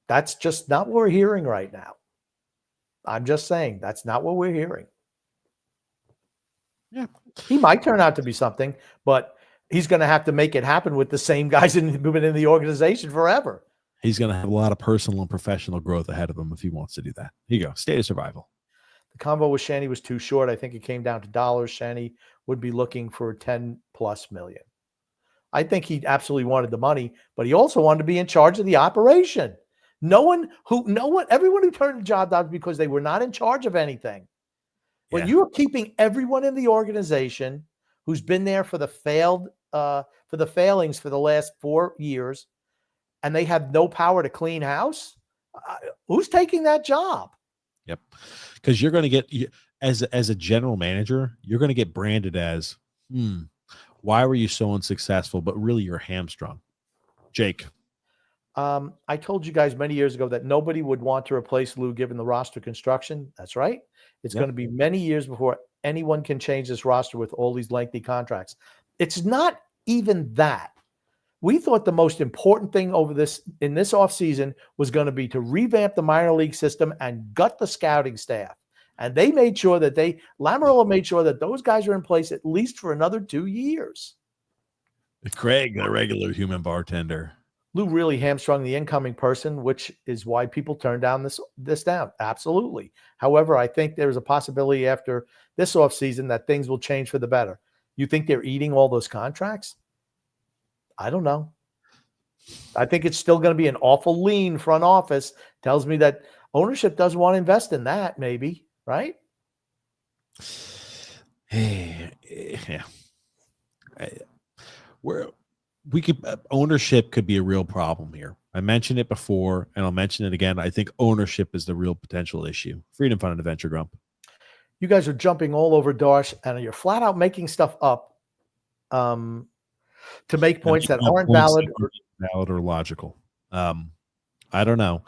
That's just not what we're hearing right now. I'm just saying that's not what we're hearing. Yeah. He might turn out to be something, but he's going to have to make it happen with the same guys who've been in the organization forever. He's going to have a lot of personal and professional growth ahead of him if he wants to do that. Here you go. State of survival. The combo with Shanny was too short. I think it came down to dollars. Shanny would be looking for 10+ million. I think he absolutely wanted the money, but he also wanted to be in charge of the operation. Everyone who turned the job down because they were not in charge of anything. When you are keeping everyone in the organization who's been there for the failings for the last 4 years, and they have no power to clean house, who's taking that job? Yep, because you're going to get as a general manager, you're going to get branded as, why were you so unsuccessful? But really, you're hamstrung. Jake. I told you guys many years ago that nobody would want to replace Lou given the roster construction. That's right. It's going to be many years before anyone can change this roster with all these lengthy contracts. It's not even that. We thought the most important thing in this offseason was going to be to revamp the minor league system and gut the scouting staff. And they made sure that Lamoriello made sure that those guys are in place at least for another 2 years. Craig, the regular human bartender. Lou really hamstrung the incoming person, which is why people turned down this down. Absolutely. However, I think there's a possibility after this offseason that things will change for the better. You think they're eating all those contracts? I don't know. I think it's still going to be an awful lean front office. Tells me that ownership doesn't want to invest in that, maybe, right? Yeah. ownership could be a real problem here. I mentioned it before, and I'll mention it again. I think ownership is the real potential issue. Freedom, fun, and adventure, Grump. You guys are jumping all over Darche, and you're flat out making stuff up to make points that aren't valid. Valid or logical. I don't know.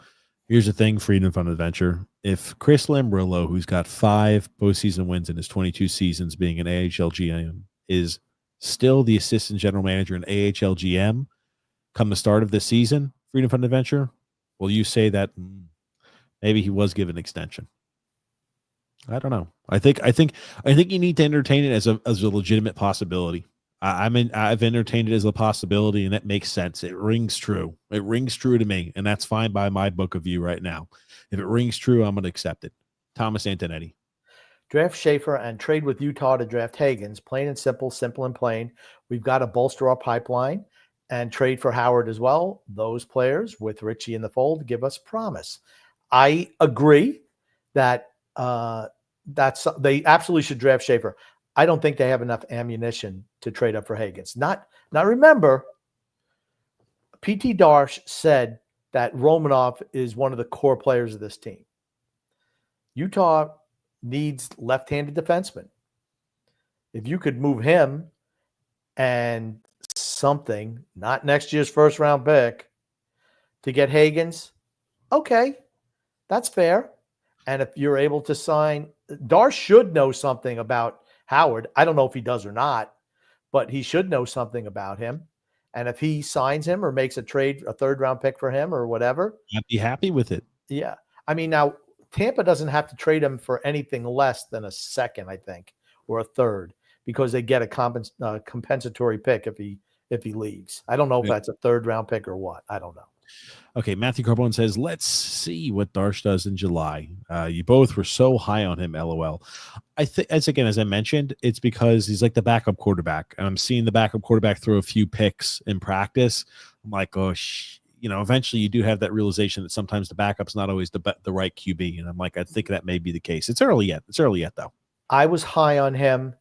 Here's the thing, Freedom, fun, and adventure. If Chris Lamoriello, who's got 5 postseason wins in his 22 seasons being an AHL GM, is still the assistant general manager in AHL GM come the start of this season, Freedom, fun, and adventure, will you say that maybe he was given an extension? I don't know. I think you need to entertain it as a legitimate possibility. I've entertained it as a possibility, and that makes sense. It rings true. It rings true to me, and that's fine by my book of view right now. If it rings true, I'm going to accept it. Thomas Antonetti. Draft Schaefer and trade with Utah to draft Hagens. Plain and simple, simple and plain. We've got to bolster our pipeline and trade for Howard as well. Those players with Richie in the fold give us promise. I agree that they absolutely should draft Schaefer. I don't think they have enough ammunition to trade up for Hagens. Now remember, P.T. Darche said that Romanov is one of the core players of this team. Utah needs left-handed defensemen. If you could move him and something, not next year's first-round pick, to get Hagens, okay, that's fair. And if you're able to sign, Darche should know something about Howard. I don't know if he does or not, but he should know something about him. And if he signs him or makes a trade, a third-round pick for him or whatever, I'd be happy with it. Yeah. I mean, now Tampa doesn't have to trade him for anything less than a second, I think, or a third, because they get a compensatory pick if he leaves. I don't know if that's a third-round pick or what. I don't know. Okay, Matthew Carbone says, let's see what Darche does in July. You both were so high on him, LOL. I think, as I mentioned, it's because he's like the backup quarterback, and I'm seeing the backup quarterback throw a few picks in practice. I'm like, oh, eventually you do have that realization that sometimes the backup's not always the right QB, and I'm like, I think that may be the case. It's early yet, though. I was high on him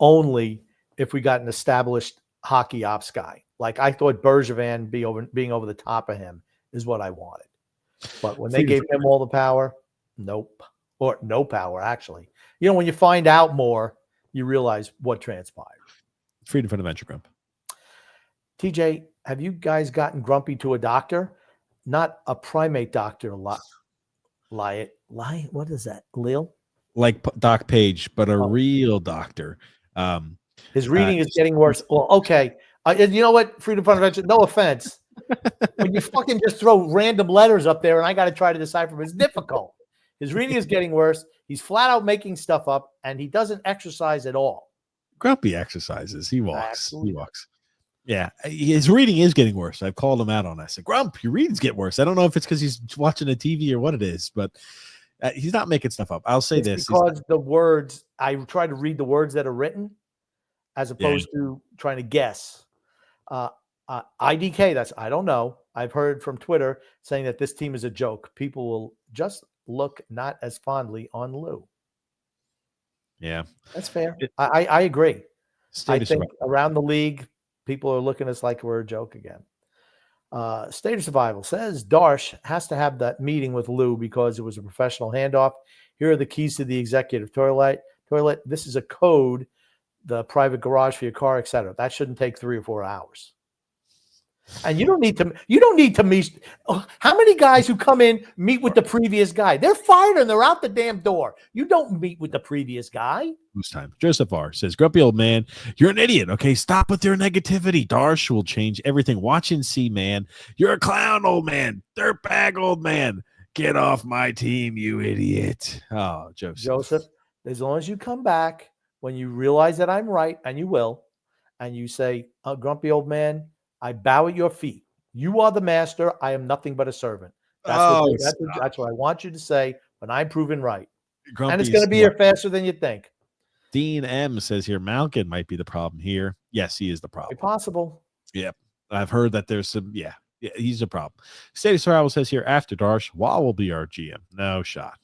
only if we got an established hockey ops guy. Like, I thought Bergevin being over the top of him is what I wanted. But when they gave him all the power, nope. Or no power, actually. When you find out more, you realize what transpired. Freedom from adventure, Grump. TJ, have you guys gotten Grumpy to a doctor? Not a primate doctor. What is that? Lil? Like Doc Page, but a real doctor. His reading is getting worse. Well, okay. You know what? Freedom from adventure. No offense. When you fucking just throw random letters up there and I got to try to decipher them, it's difficult. His reading is getting worse. He's flat out making stuff up, and he doesn't exercise at all. Grumpy exercises. He walks. Absolutely. He walks. Yeah, his reading is getting worse. I've called him out on it. I said, Grump, your readings get worse. I don't know if it's because he's watching the TV or what it is, but he's not making stuff up. I'll say this. Because the words, I try to read the words that are written as opposed to trying to guess. IDK, I don't know. I've heard from Twitter saying that this team is a joke. People will just look not as fondly on Lou. Yeah. That's fair. I agree. I think around the league, people are looking at us like we're a joke again. State of Survival says Darche has to have that meeting with Lou because it was a professional handoff. Here are the keys to the executive toilet. This is a code, the private garage for your car, etc. That shouldn't take 3 or 4 hours. And you don't need to meet. How many guys who come in meet with the previous guy? They're fired and they're out the damn door. You don't meet with the previous guy. Who's time? Joseph R. says, Grumpy old man, you're an idiot. Okay, stop with your negativity. Darche will change everything. Watch and see, man. You're a clown, old man. Dirtbag, old man. Get off my team, you idiot. Oh, Joseph. As long as you come back when you realize that I'm right, and you will, and you say, Grumpy old man, I bow at your feet. You are the master. I am nothing but a servant. That's what I want you to say when I'm proven right. Grumpy's and it's going to be here faster than you think. Dean M says here, Malkin might be the problem here. Yes, he is the problem. Possible. Yep. I've heard that there's some, he's a problem. State of Survival says here, after Darche, Wall will be our GM. No shot.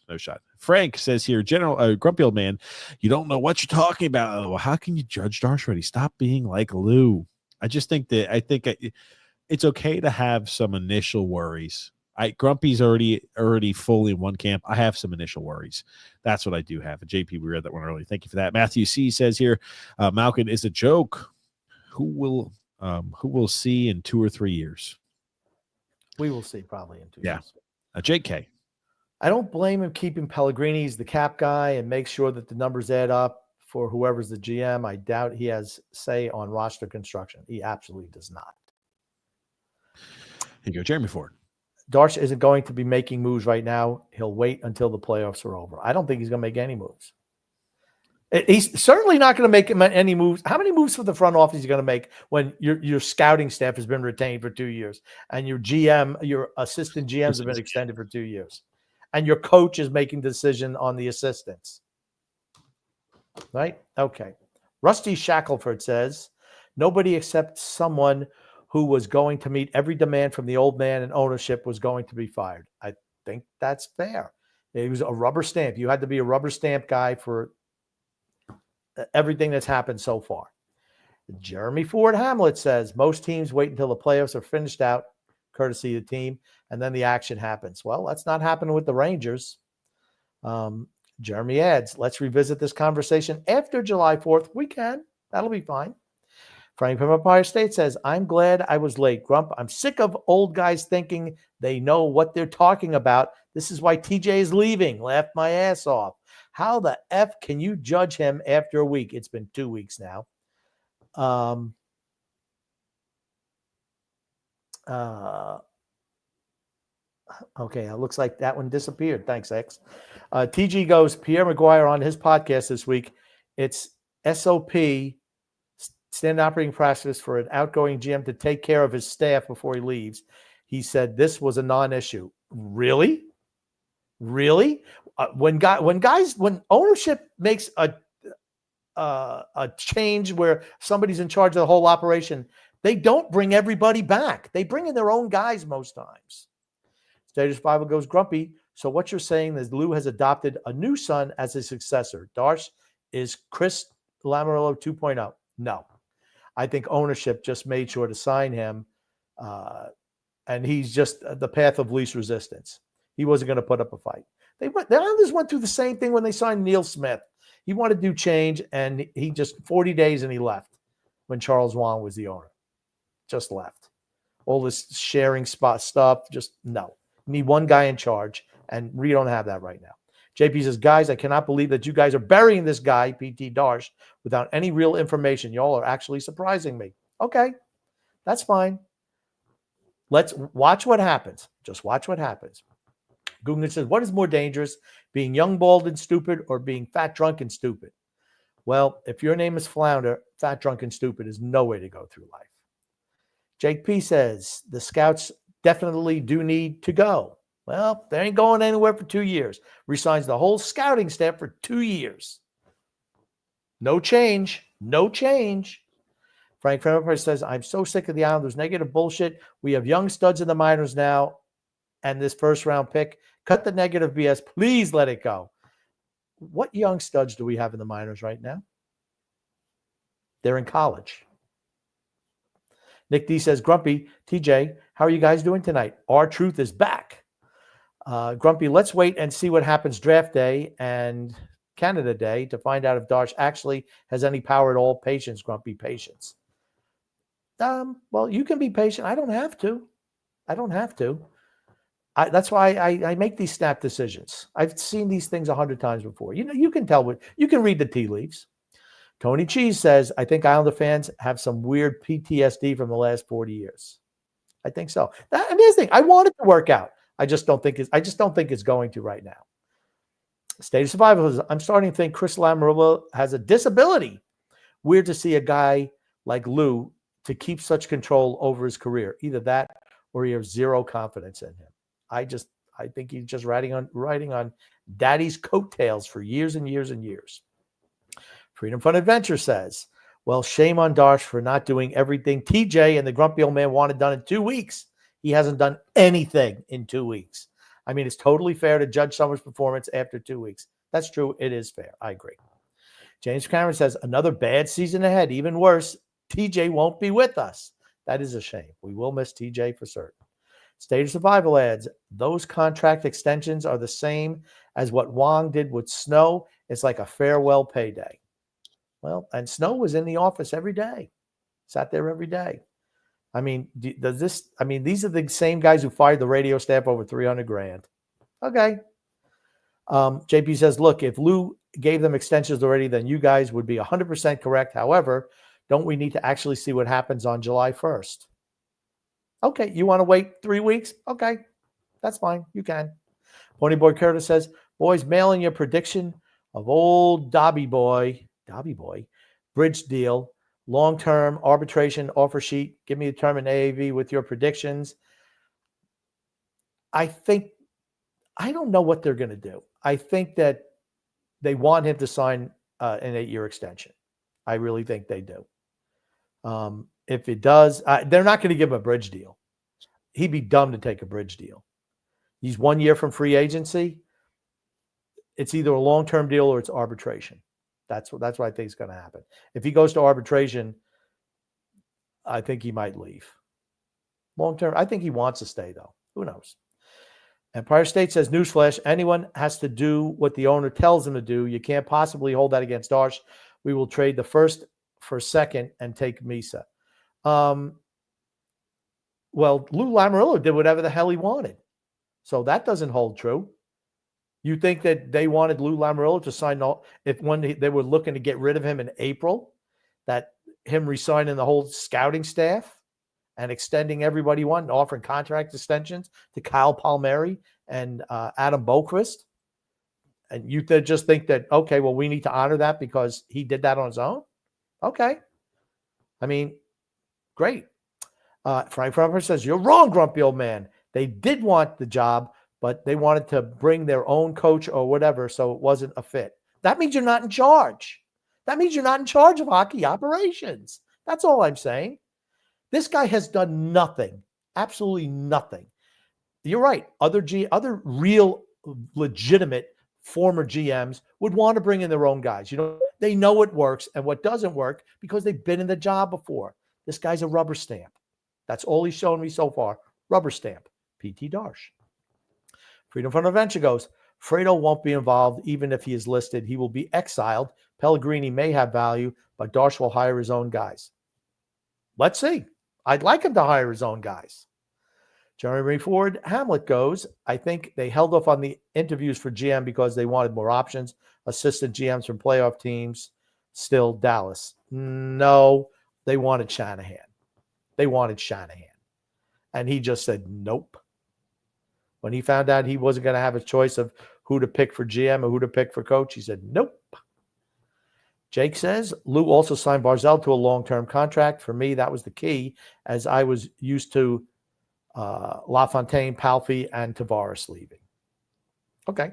Frank says here, Grumpy old man, you don't know what you're talking about. Well, how can you judge Darche already? Stop being like Lou. I just think it's okay to have some initial worries. Grumpy's already fully in one camp. I have some initial worries. That's what I do have. And JP, we read that one earlier. Thank you for that. Matthew C says here, Malkin is a joke. Who will see in 2 or 3 years? We will see probably in 2 Yeah. years. JK. I don't blame him keeping Pellegrini. He's the cap guy and make sure that the numbers add up for whoever's the GM. I doubt he has say on roster construction. He absolutely does not. Here you go, Jeremy Ford. Darche isn't going to be making moves right now. He'll wait until the playoffs are over. I don't think he's going to make any moves. He's certainly not going to make any moves. How many moves for the front office is he going to make when your scouting staff has been retained for 2 years and your assistant GMs have been extended for 2 years and your coach is making decision on the assistants? Right? Okay. Rusty Shackelford says, nobody except someone who was going to meet every demand from the old man and ownership was going to be fired. I think that's fair. It was a rubber stamp. You had to be a rubber stamp guy for everything that's happened so far. Jeremy Ford Hamlet says, most teams wait until the playoffs are finished out, courtesy of the team, and then the action happens. Well, that's not happening with the Rangers. Jeremy adds, let's revisit this conversation after July 4th. We can. That'll be fine. Frank from Empire State says, I'm glad I was late, Grump. I'm sick of old guys thinking they know what they're talking about. This is why TJ is leaving. Laughed my ass off. How the F can you judge him after a week? It's been 2 weeks now. Okay, it looks like that one disappeared. Thanks, X. TG goes, Pierre Maguire on his podcast this week. It's SOP, standard operating practice for an outgoing GM to take care of his staff before he leaves. He said this was a non-issue. Really? When ownership makes a change where somebody's in charge of the whole operation, they don't bring everybody back. They bring in their own guys most times. Status Bible goes, Grumpy. So what you're saying is Lou has adopted a new son as his successor. Darche is Chris Lamoriello 2.0. No. I think ownership just made sure to sign him, and he's just the path of least resistance. He wasn't going to put up a fight. The Islanders went through the same thing when they signed Neil Smith. He wanted to do change, and he just 40 days and he left when Charles Wang was the owner. Just left. All this sharing spot stuff, just no. You need one guy in charge, and we don't have that right now. JP says, guys, I cannot believe that you guys are burying this guy, PT Darche, without any real information. Y'all are actually surprising me. Okay, that's fine. Let's watch what happens. Just watch what happens. Guggen says, what is more dangerous, being young, bald, and stupid, or being fat, drunk, and stupid? Well, if your name is Flounder, fat, drunk, and stupid is no way to go through life. Jake P says, the scouts definitely do need to go. Well, they ain't going anywhere for 2 years. Resigns the whole scouting staff for 2 years. No change. No change. Frank Fremmer says, I'm so sick of the Islanders' negative bullshit. We have young studs in the minors now and this first-round pick. Cut the negative BS. Please let it go. What young studs do we have in the minors right now? They're in college. Nick D says, Grumpy, TJ, how are you guys doing tonight? Our truth is back. Grumpy, let's wait and see what happens draft day and Canada Day to find out if Darche actually has any power at all. Patience, Grumpy, patience. Well, you can be patient. I don't have to. That's why I make these snap decisions. I've seen these things 100 times before. You can tell you can read the tea leaves. Tony Cheese says, I think Islander fans have some weird PTSD from the last 40 years. I think so. And here's the thing. I want it to work out. I just don't think it's going to right now. State of Survival says, I'm starting to think Chris Lamoriello has a disability. Weird to see a guy like Lou to keep such control over his career. Either that or he has zero confidence in him. I think he's just riding on daddy's coattails for years and years and years. Freedom Fun Adventure says, well, shame on Darche for not doing everything TJ and the grumpy old man wanted done in 2 weeks. He hasn't done anything in 2 weeks. I mean, it's totally fair to judge someone's performance after 2 weeks. That's true. It is fair. I agree. James Cameron says, another bad season ahead. Even worse, TJ won't be with us. That is a shame. We will miss TJ for certain. State of Survival adds, those contract extensions are the same as what Wong did with Snow. It's like a farewell payday. Well, and Snow was in the office every day, sat there every day. I mean, these are the same guys who fired the radio staff over $300,000. Okay. JP says, look, if Lou gave them extensions already, then you guys would be 100% correct. However, don't we need to actually see what happens on July 1st? Okay, you want to wait 3 weeks? Okay, that's fine. You can. Ponyboy Curtis says, boys, mail in your prediction of old Dobby Boy, bridge deal, long-term arbitration offer sheet. Give me a term in AAV with your predictions. I don't know what they're going to do. I think that they want him to sign an 8-year extension. I really think they do. If it does, they're not going to give him a bridge deal. He'd be dumb to take a bridge deal. He's 1 year from free agency. It's either a long-term deal or it's arbitration. That's what I think is going to happen. If he goes to arbitration, I think he might leave. Long-term, I think he wants to stay, though. Who knows? Empire State says, newsflash, anyone has to do what the owner tells them to do. You can't possibly hold that against Darche. We will trade the first for second and take Misa. Well, Lou Lamoriello did whatever the hell he wanted. So that doesn't hold true. You think that they wanted Lou Lamoriello to sign when they were looking to get rid of him in April, that him resigning the whole scouting staff and extending everybody one, offering contract extensions to Kyle Palmieri and Adam Boquist. And you just think that, okay, well, we need to honor that because he did that on his own? Okay. I mean, great. Frank Frumper says, you're wrong, grumpy old man. They did want the job, but they wanted to bring their own coach or whatever, so it wasn't a fit. That means you're not in charge. That means you're not in charge of hockey operations. That's all I'm saying. This guy has done nothing, absolutely nothing. You're right. Other real legitimate former GMs would want to bring in their own guys. You know, they know what works and what doesn't work because they've been in the job before. This guy's a rubber stamp. That's all he's shown me so far. Rubber stamp. PT Darche. Freedom from Adventure goes, Fredo won't be involved even if he is listed. He will be exiled. Pellegrini may have value, but Darche will hire his own guys. Let's see. I'd like him to hire his own guys. Jeremy Ford Hamlet goes, I think they held off on the interviews for GM because they wanted more options. Assistant GMs from playoff teams. Still Dallas. No, they wanted Shanahan. And he just said, nope. When he found out he wasn't going to have a choice of who to pick for GM or who to pick for coach, he said, nope. Jake says, Lou also signed Barzell to a long-term contract. For me, that was the key, as I was used to LaFontaine, Palfi, and Tavares leaving. Okay.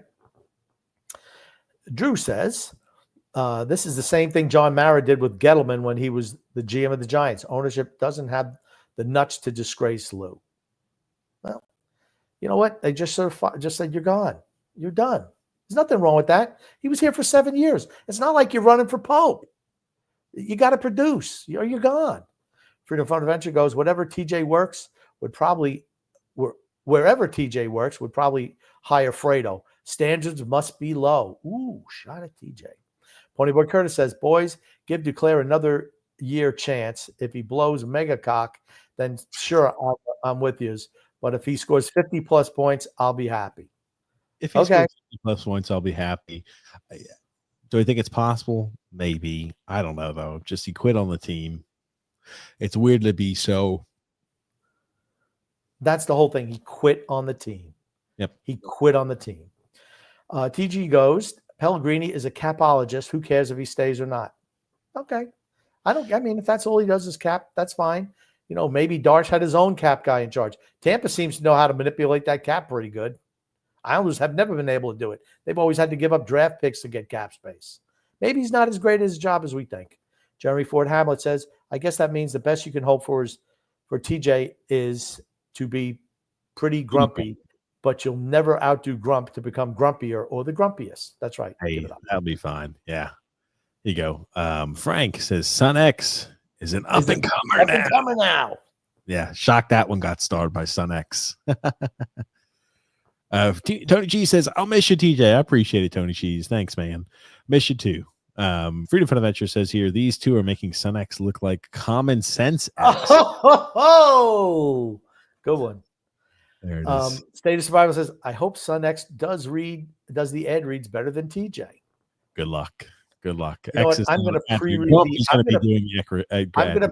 Drew says, this is the same thing John Mara did with Gettleman when he was the GM of the Giants. Ownership doesn't have the nuts to disgrace Lou. Well, you know what? They just just said, you're gone. You're done. There's nothing wrong with that. He was here for 7 years. It's not like you're running for Pope. You got to produce or you're gone. Freedom Fund Adventure goes, wherever TJ works would probably hire Fredo. Standards must be low. Ooh, shot at TJ. Ponyboy Curtis says, boys, give Duclair another year chance. If he blows mega cock, then sure, I'm with you. But if he scores 50-plus points, I'll be happy. If he scores 50-plus points, I'll be happy. Do I think it's possible? Maybe. I don't know, though. Just he quit on the team. It's weird to be so. That's the whole thing. He quit on the team. Yep. He quit on the team. TG goes, Pellegrini is a capologist. Who cares if he stays or not? Okay. If that's all he does is cap, that's fine. You know, maybe Darche had his own cap guy in charge. Tampa seems to know how to manipulate that cap pretty good. Islanders have never been able to do it. They've always had to give up draft picks to get cap space. Maybe he's not as great at his job as we think. Jeremy Ford Hamlet says, I guess that means the best you can hope for TJ is to be pretty grumpy, but you'll never outdo Grump to become grumpier or the grumpiest. That's right. Hey, that'll be fine. Yeah. Here you go. Frank says, Son X is an up and comer Up and comer now. Yeah, shocked that one got starred by Sun X. Tony Cheese says, I'll miss you, TJ. I appreciate it, Tony Cheese. Thanks, man. Miss you too. Freedom Fun Adventure says here, these two are making Sun X look like common sense X. Oh, good one. There it is. State of Survival says, I hope Sun X does the ad reads better than TJ. Good luck. Good luck. You know what? I'm going to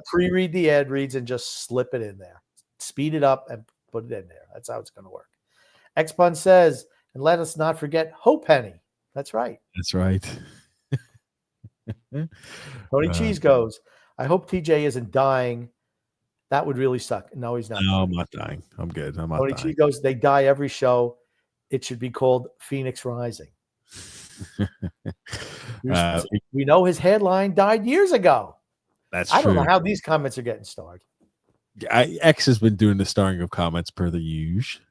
pre-read the ad reads and just slip it in there. Speed it up and put it in there. That's how it's going to work. X-Bun says, and let us not forget Hope Penny. That's right. That's right. Tony Cheese goes, I hope TJ isn't dying. That would really suck. No, he's not. No, I'm not dying. I'm good. I'm not Tony dying. Cheese goes, they die every show. It should be called Phoenix Rising. We know his headline died years ago. That's I true. don't know how these comments are getting starred. X has been doing the starring of comments per the usual.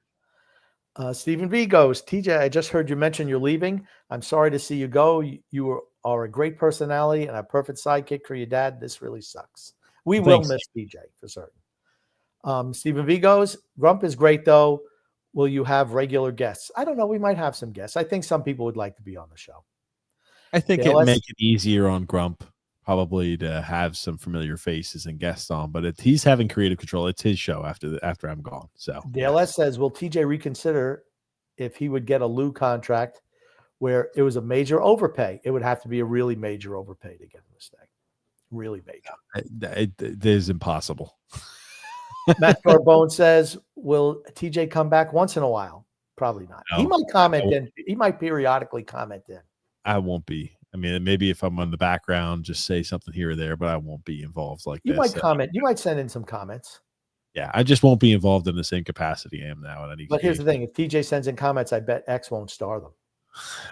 Stephen V goes, TJ, I just heard you mention you're leaving. I'm sorry to see you go. You are a great personality and a perfect sidekick for your dad. This really sucks. We will miss TJ for certain. Stephen V goes, Grump is great though. Will you have regular guests? I don't know. We might have some guests. I think some people would like to be on the show. I think it'd make it easier on Grump probably to have some familiar faces and guests on, but he's having creative control. It's his show after I'm gone. So Dale S says, will TJ reconsider if he would get a Lou contract where it was a major overpay? It would have to be a really major overpay to get him this thing. Really major. It is impossible. Matt Carbone says, will TJ come back once in a while? Probably not. No. He might comment in. He might periodically comment in. I won't be. I mean, maybe if I'm on the background, just say something here or there, but I won't be involved like you this. You might comment. You might send in some comments. Yeah, I just won't be involved in the same capacity I am now. But here's the thing. If TJ sends in comments, I bet X won't star them.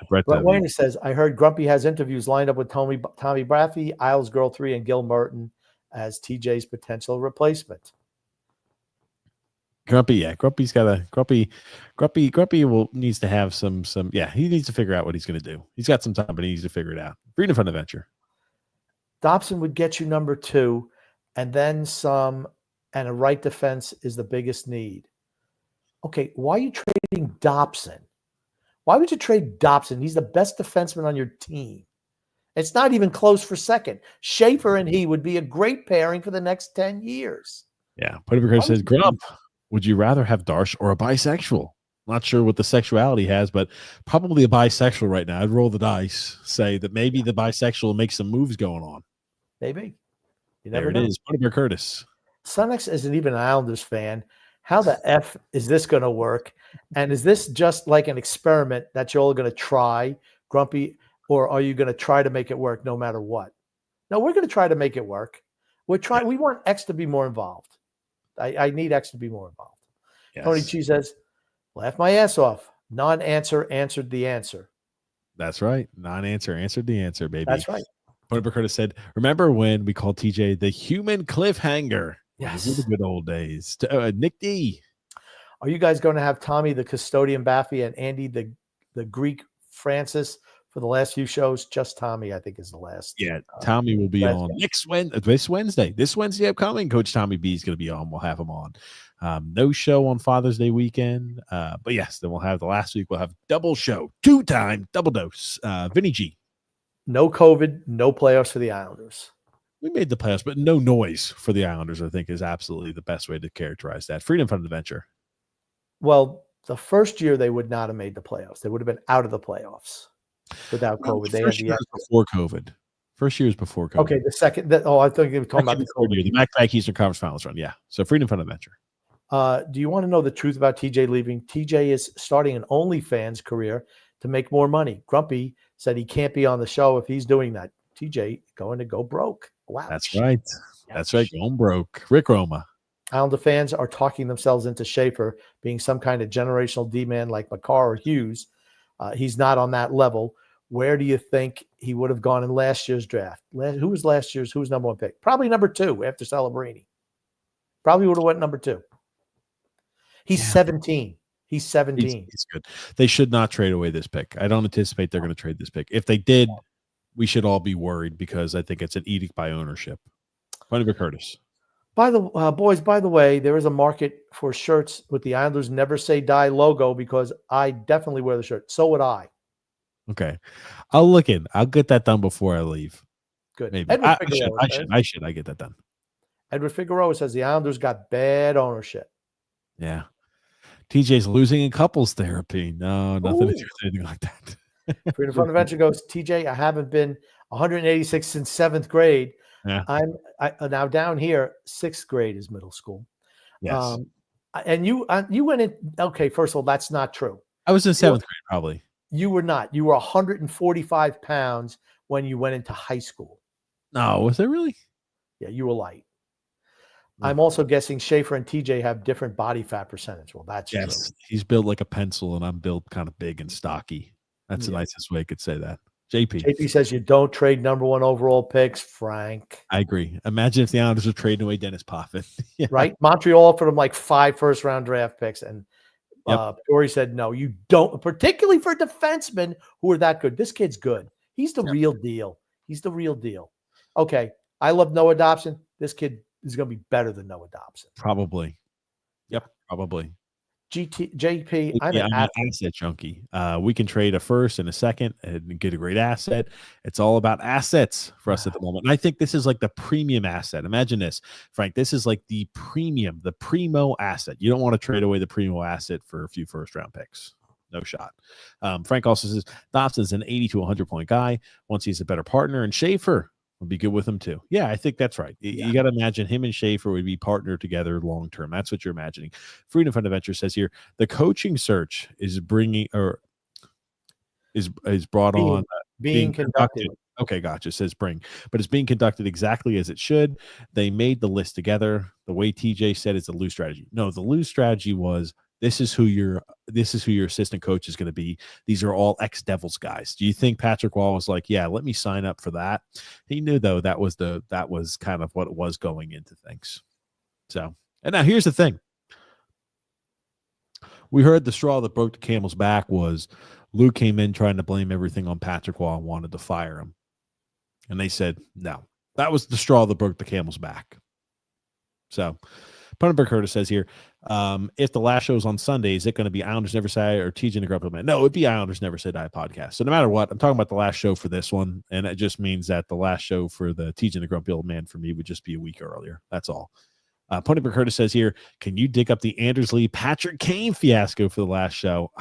Brett Wayne says, I heard Grumpy has interviews lined up with Tommy Braffy, Isles Girl 3, and Gil Merton as TJ's potential replacement. Grumpy, yeah. Grumpy needs to have some, he needs to figure out what he's going to do. He's got some time, but he needs to figure it out. Freedom Fun Adventure. Dobson would get you number 2, and then some, and a right defense is the biggest need. Okay, why are you trading Dobson? Why would you trade Dobson? He's the best defenseman on your team. It's not even close for second. Schaefer and he would be a great pairing for the next 10 years. Yeah. Putterberg says, Grump, would you rather have Darche or a bisexual? Not sure what the sexuality has, but probably a bisexual right now. I'd roll the dice, say that maybe the bisexual will make some moves going on. Maybe. You There never it know. is. Putterberg Curtis. Sunnex isn't even an Islanders fan. How the F is this going to work? And is this just like an experiment that you're all going to try, Grumpy, or are you going to try to make it work no matter what? No, we're going to try to make it work. We want X to be more involved. I need X to be more involved. Yes. Tony G says, laugh my ass off. Non-answer answered the answer. That's right. Non-answer answered the answer, baby. That's right. Putterberg Curtis said, remember when we called TJ the human cliffhanger? Yes. Those were the good old days. Nick D. Are you guys going to have Tommy the custodian Baffy and Andy the Greek Francis for the last few shows? Just Tommy, I think, is the last. Yeah, Tommy will be on this Wednesday. This Wednesday upcoming, Coach Tommy B is going to be on. We'll have him on. No show on Father's Day weekend. But yes, then we'll have the last week. We'll have double show, 2-time double dose. Vinny G. No COVID, no playoffs for the Islanders. We made the playoffs, but no noise for the Islanders, I think, is absolutely the best way to characterize that. Freedom Fun Adventure. Well, the first year they would not have made the playoffs. They would have been out of the playoffs without COVID. They had before COVID. First year was before COVID. Okay, the second. I think they were talking about the COVID year, the back-to-back Eastern Conference Finals run. Yeah, so Freedom Fun Adventure. Do you want to know the truth about TJ leaving? TJ is starting an OnlyFans career to make more money. Grumpy said he can't be on the show if he's doing that. TJ going to go broke. Wow. That's right. That's right. Going broke. Rick Roma. Islander fans are talking themselves into Schaefer being some kind of generational D-man like Makar or Hughes. He's not on that level. Where do you think he would have gone in last year's draft? Who was last year's? Who was number 1 pick? Probably number 2 after Celebrini. Probably would have went number 2. He's 17. He's 17. He's good. They should not trade away this pick. I don't anticipate they're going to trade this pick. If they did, we should all be worried because I think it's an edict by ownership. Funny Curtis. By the boys, by the way, there is a market for shirts with the Islanders Never Say Die logo because I definitely wear the shirt. So would I. Okay. I'll look in. I'll get that done before I leave. Good. Maybe. Edward I Figueroa should get that done. Edward Figueroa says the Islanders got bad ownership. Yeah. TJ's losing in couples therapy. No, nothing to do Ooh. with anything like that. Freedom Fund Adventure goes, TJ, I haven't been 186 since 7th grade. Yeah. I'm now down here, 6th grade is middle school. Yes. And you went in. Okay, first of all, that's not true. I was in 7th grade, probably. You were not. You were 145 pounds when you went into high school. No, was it really? Yeah, you were light. I'm also guessing Schaefer and TJ have different body fat percentage. Well, that's true. He's built like a pencil, and I'm built kind of big and stocky. That's the nicest way I could say that. JP says you don't trade number 1 overall picks, Frank. I agree. Imagine if the Islanders were trading away Dennis Potvin. Yeah. Right? Montreal offered him like 5 first-round draft picks, and Dory said, no, you don't, particularly for defensemen who are that good. This kid's good. He's the real deal. He's the real deal. Okay, I love Noah Dobson. This kid is going to be better than Noah Dobson. Probably. Yep, probably. JP, I'm an asset junkie. We can trade a first and a second and get a great asset. It's all about assets for us at the moment. And I think this is like the premium asset. Imagine this, Frank. This is like the premium, the primo asset. You don't want to trade away the primo asset for a few first-round picks. No shot. Frank also says Dobson's an 80 to 100 point guy once he's a better partner, and Schaefer would be good with him too. Yeah, I think that's right. You got to imagine him and Schaefer would be partnered together long term. That's what you're imagining. Freedom Fund Adventure says here the coaching search is bringing or is brought on being conducted. Okay, gotcha. It says bring, but it's being conducted exactly as it should. They made the list together. The way TJ said it's a loose strategy. No, the loose strategy was this is who your assistant coach is going to be. These are all ex-Devils guys. Do you think Patrick Wall was like, yeah, let me sign up for that? He knew though that was kind of what it was going into things. So, and now here's the thing. We heard the straw that broke the camel's back was Luke came in trying to blame everything on Patrick Wall and wanted to fire him. And they said, no, that was the straw that broke the camel's back. So Punenberg Curtis says here, if the last show is on Sunday, is it going to be Islanders Never Say or TJ and the Grumpy Man? No, it'd be Islanders Never Say Die podcast. So no matter what, I'm talking about the last show for this one. And it just means that the last show for the TJ and the Grumpy Old Man for me would just be a week earlier. That's all. Punenberg Curtis says here, can you dig up the Anders Lee Patrick Kane fiasco for the last show?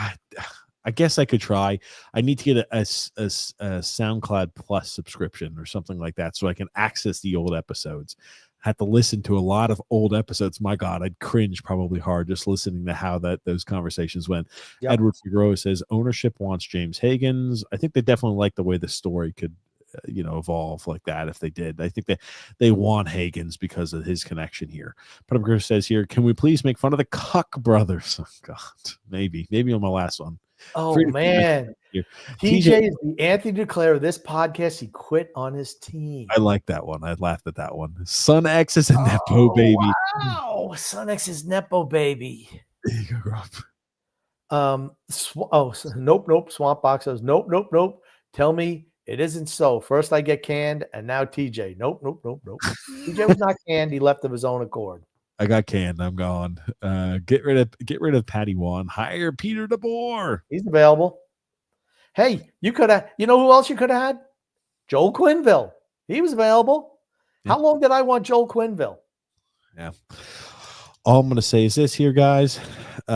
I guess I could try. I need to get a SoundCloud Plus subscription or something like that so I can access the old episodes. I had to listen to a lot of old episodes. My God, I'd cringe probably hard just listening to how those conversations went. Yep. Edward Figueroa says ownership wants James Higgins. I think they definitely like the way the story could evolve like that if they did. I think that they want Higgins because of his connection here. Punenberg says here, can we please make fun of the Cuck brothers? Oh, God, maybe on my last one. Oh, man. TJ is the Anthony Duclair of this podcast. He quit on his team. I like that one. I laughed at that one. Son X is a Nepo baby. Wow. Son X is Nepo baby. There you go, Rob. Nope. Swamp Box says, nope. Tell me it isn't so. First I get canned, and now TJ. Nope. TJ was not canned. He left of his own accord. I got canned. I'm gone. Get rid of Patty Wan. Hire Peter DeBoer. He's available. Hey, you could have. You know who else you could have had? Joel Quenneville. He was available. Yeah. How long did I want Joel Quenneville? Yeah. All I'm going to say is this here, guys. Wait,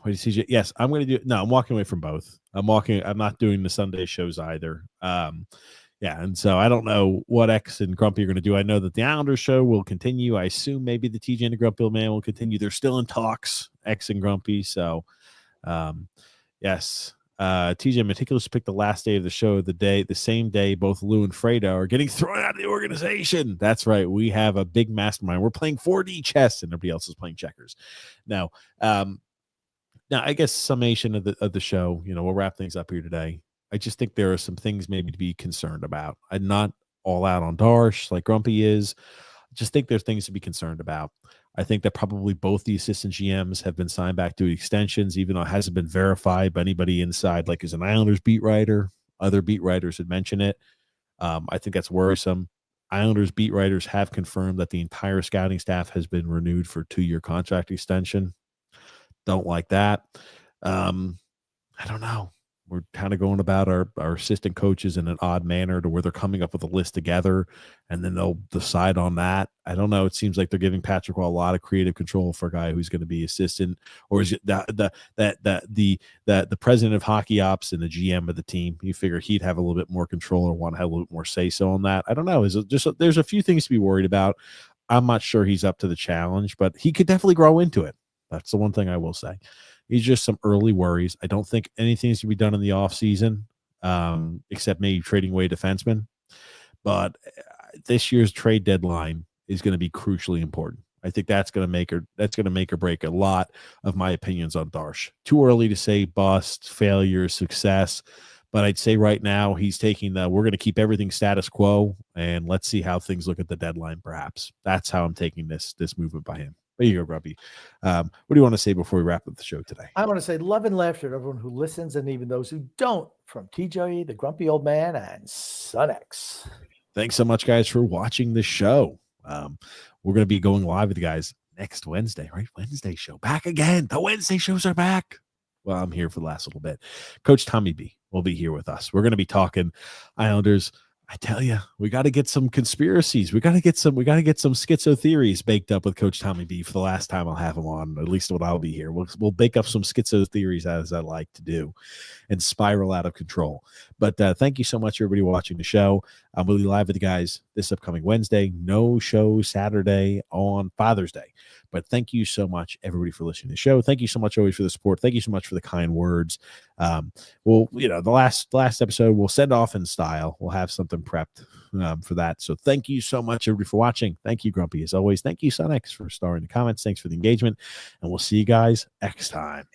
CJ. Yes, I'm going to do. No, I'm walking away from both. I'm not doing the Sunday shows either. Yeah, and so I don't know what X and Grumpy are going to do. I know that the Islanders show will continue. I assume maybe the TJ and the Grumpy Man will continue. They're still in talks, X and Grumpy. So, yes, TJ meticulously picked the last day of the show, the same day both Lou and Fredo are getting thrown out of the organization. That's right. We have a big mastermind. We're playing 4D chess, and nobody else is playing checkers. Now, I guess summation of the show. We'll wrap things up here today. I just think there are some things maybe to be concerned about. I'm not all out on Darche like Grumpy is. I just think there's things to be concerned about. I think that probably both the assistant GMs have been signed back to extensions, even though it hasn't been verified by anybody inside, like as an Islanders beat writer. Other beat writers had mentioned it. I think that's worrisome. Islanders beat writers have confirmed that the entire scouting staff has been renewed for 2-year contract extension. Don't like that. I don't know. We're kind of going about our assistant coaches in an odd manner to where they're coming up with a list together and then they'll decide on that. I don't know. It seems like they're giving Patrick Roy a lot of creative control for a guy who's going to be assistant, or is it the president of hockey ops and the GM of the team? You figure he'd have a little bit more control or want to have a little bit more say so on that. I don't know. Is it just there's a few things to be worried about. I'm not sure he's up to the challenge, but he could definitely grow into it. That's the one thing I will say. He's just some early worries. I don't think anything's going to be done in the offseason, except maybe trading away defensemen. But this year's trade deadline is going to be crucially important. I think that's going to make or break a lot of my opinions on Darche. Too early to say bust, failure, success. But I'd say right now he's taking we're going to keep everything status quo, and let's see how things look at the deadline, perhaps. That's how I'm taking this movement by him. There you go, Grumpy. What do you want to say before we wrap up the show today? I want to say love and laughter to everyone who listens and even those who don't, from TJ, the Grumpy Old Man, and Son X. Thanks so much, guys, for watching the show. We're going to be going live with you guys next Wednesday, right? Wednesday show. Back again. The Wednesday shows are back. Well, I'm here for the last little bit. Coach Tommy B will be here with us. We're going to be talking Islanders. I tell you, we got to get some conspiracies. We got to get some schizo theories baked up with Coach Tommy B for the last time I'll have him on, at least when I'll be here. We'll bake up some schizo theories, as I like to do, and spiral out of control. But thank you so much, everybody, watching the show. We'll be live with you guys this upcoming Wednesday. No show Saturday on Father's Day. But thank you so much, everybody, for listening to the show. Thank you so much always for the support. Thank you so much for the kind words. The last episode, we'll send off in style. We'll have something prepped for that. So thank you so much, everybody, for watching. Thank you, Grumpy, as always. Thank you, Son X, for starring the comments. Thanks for the engagement. And we'll see you guys next time.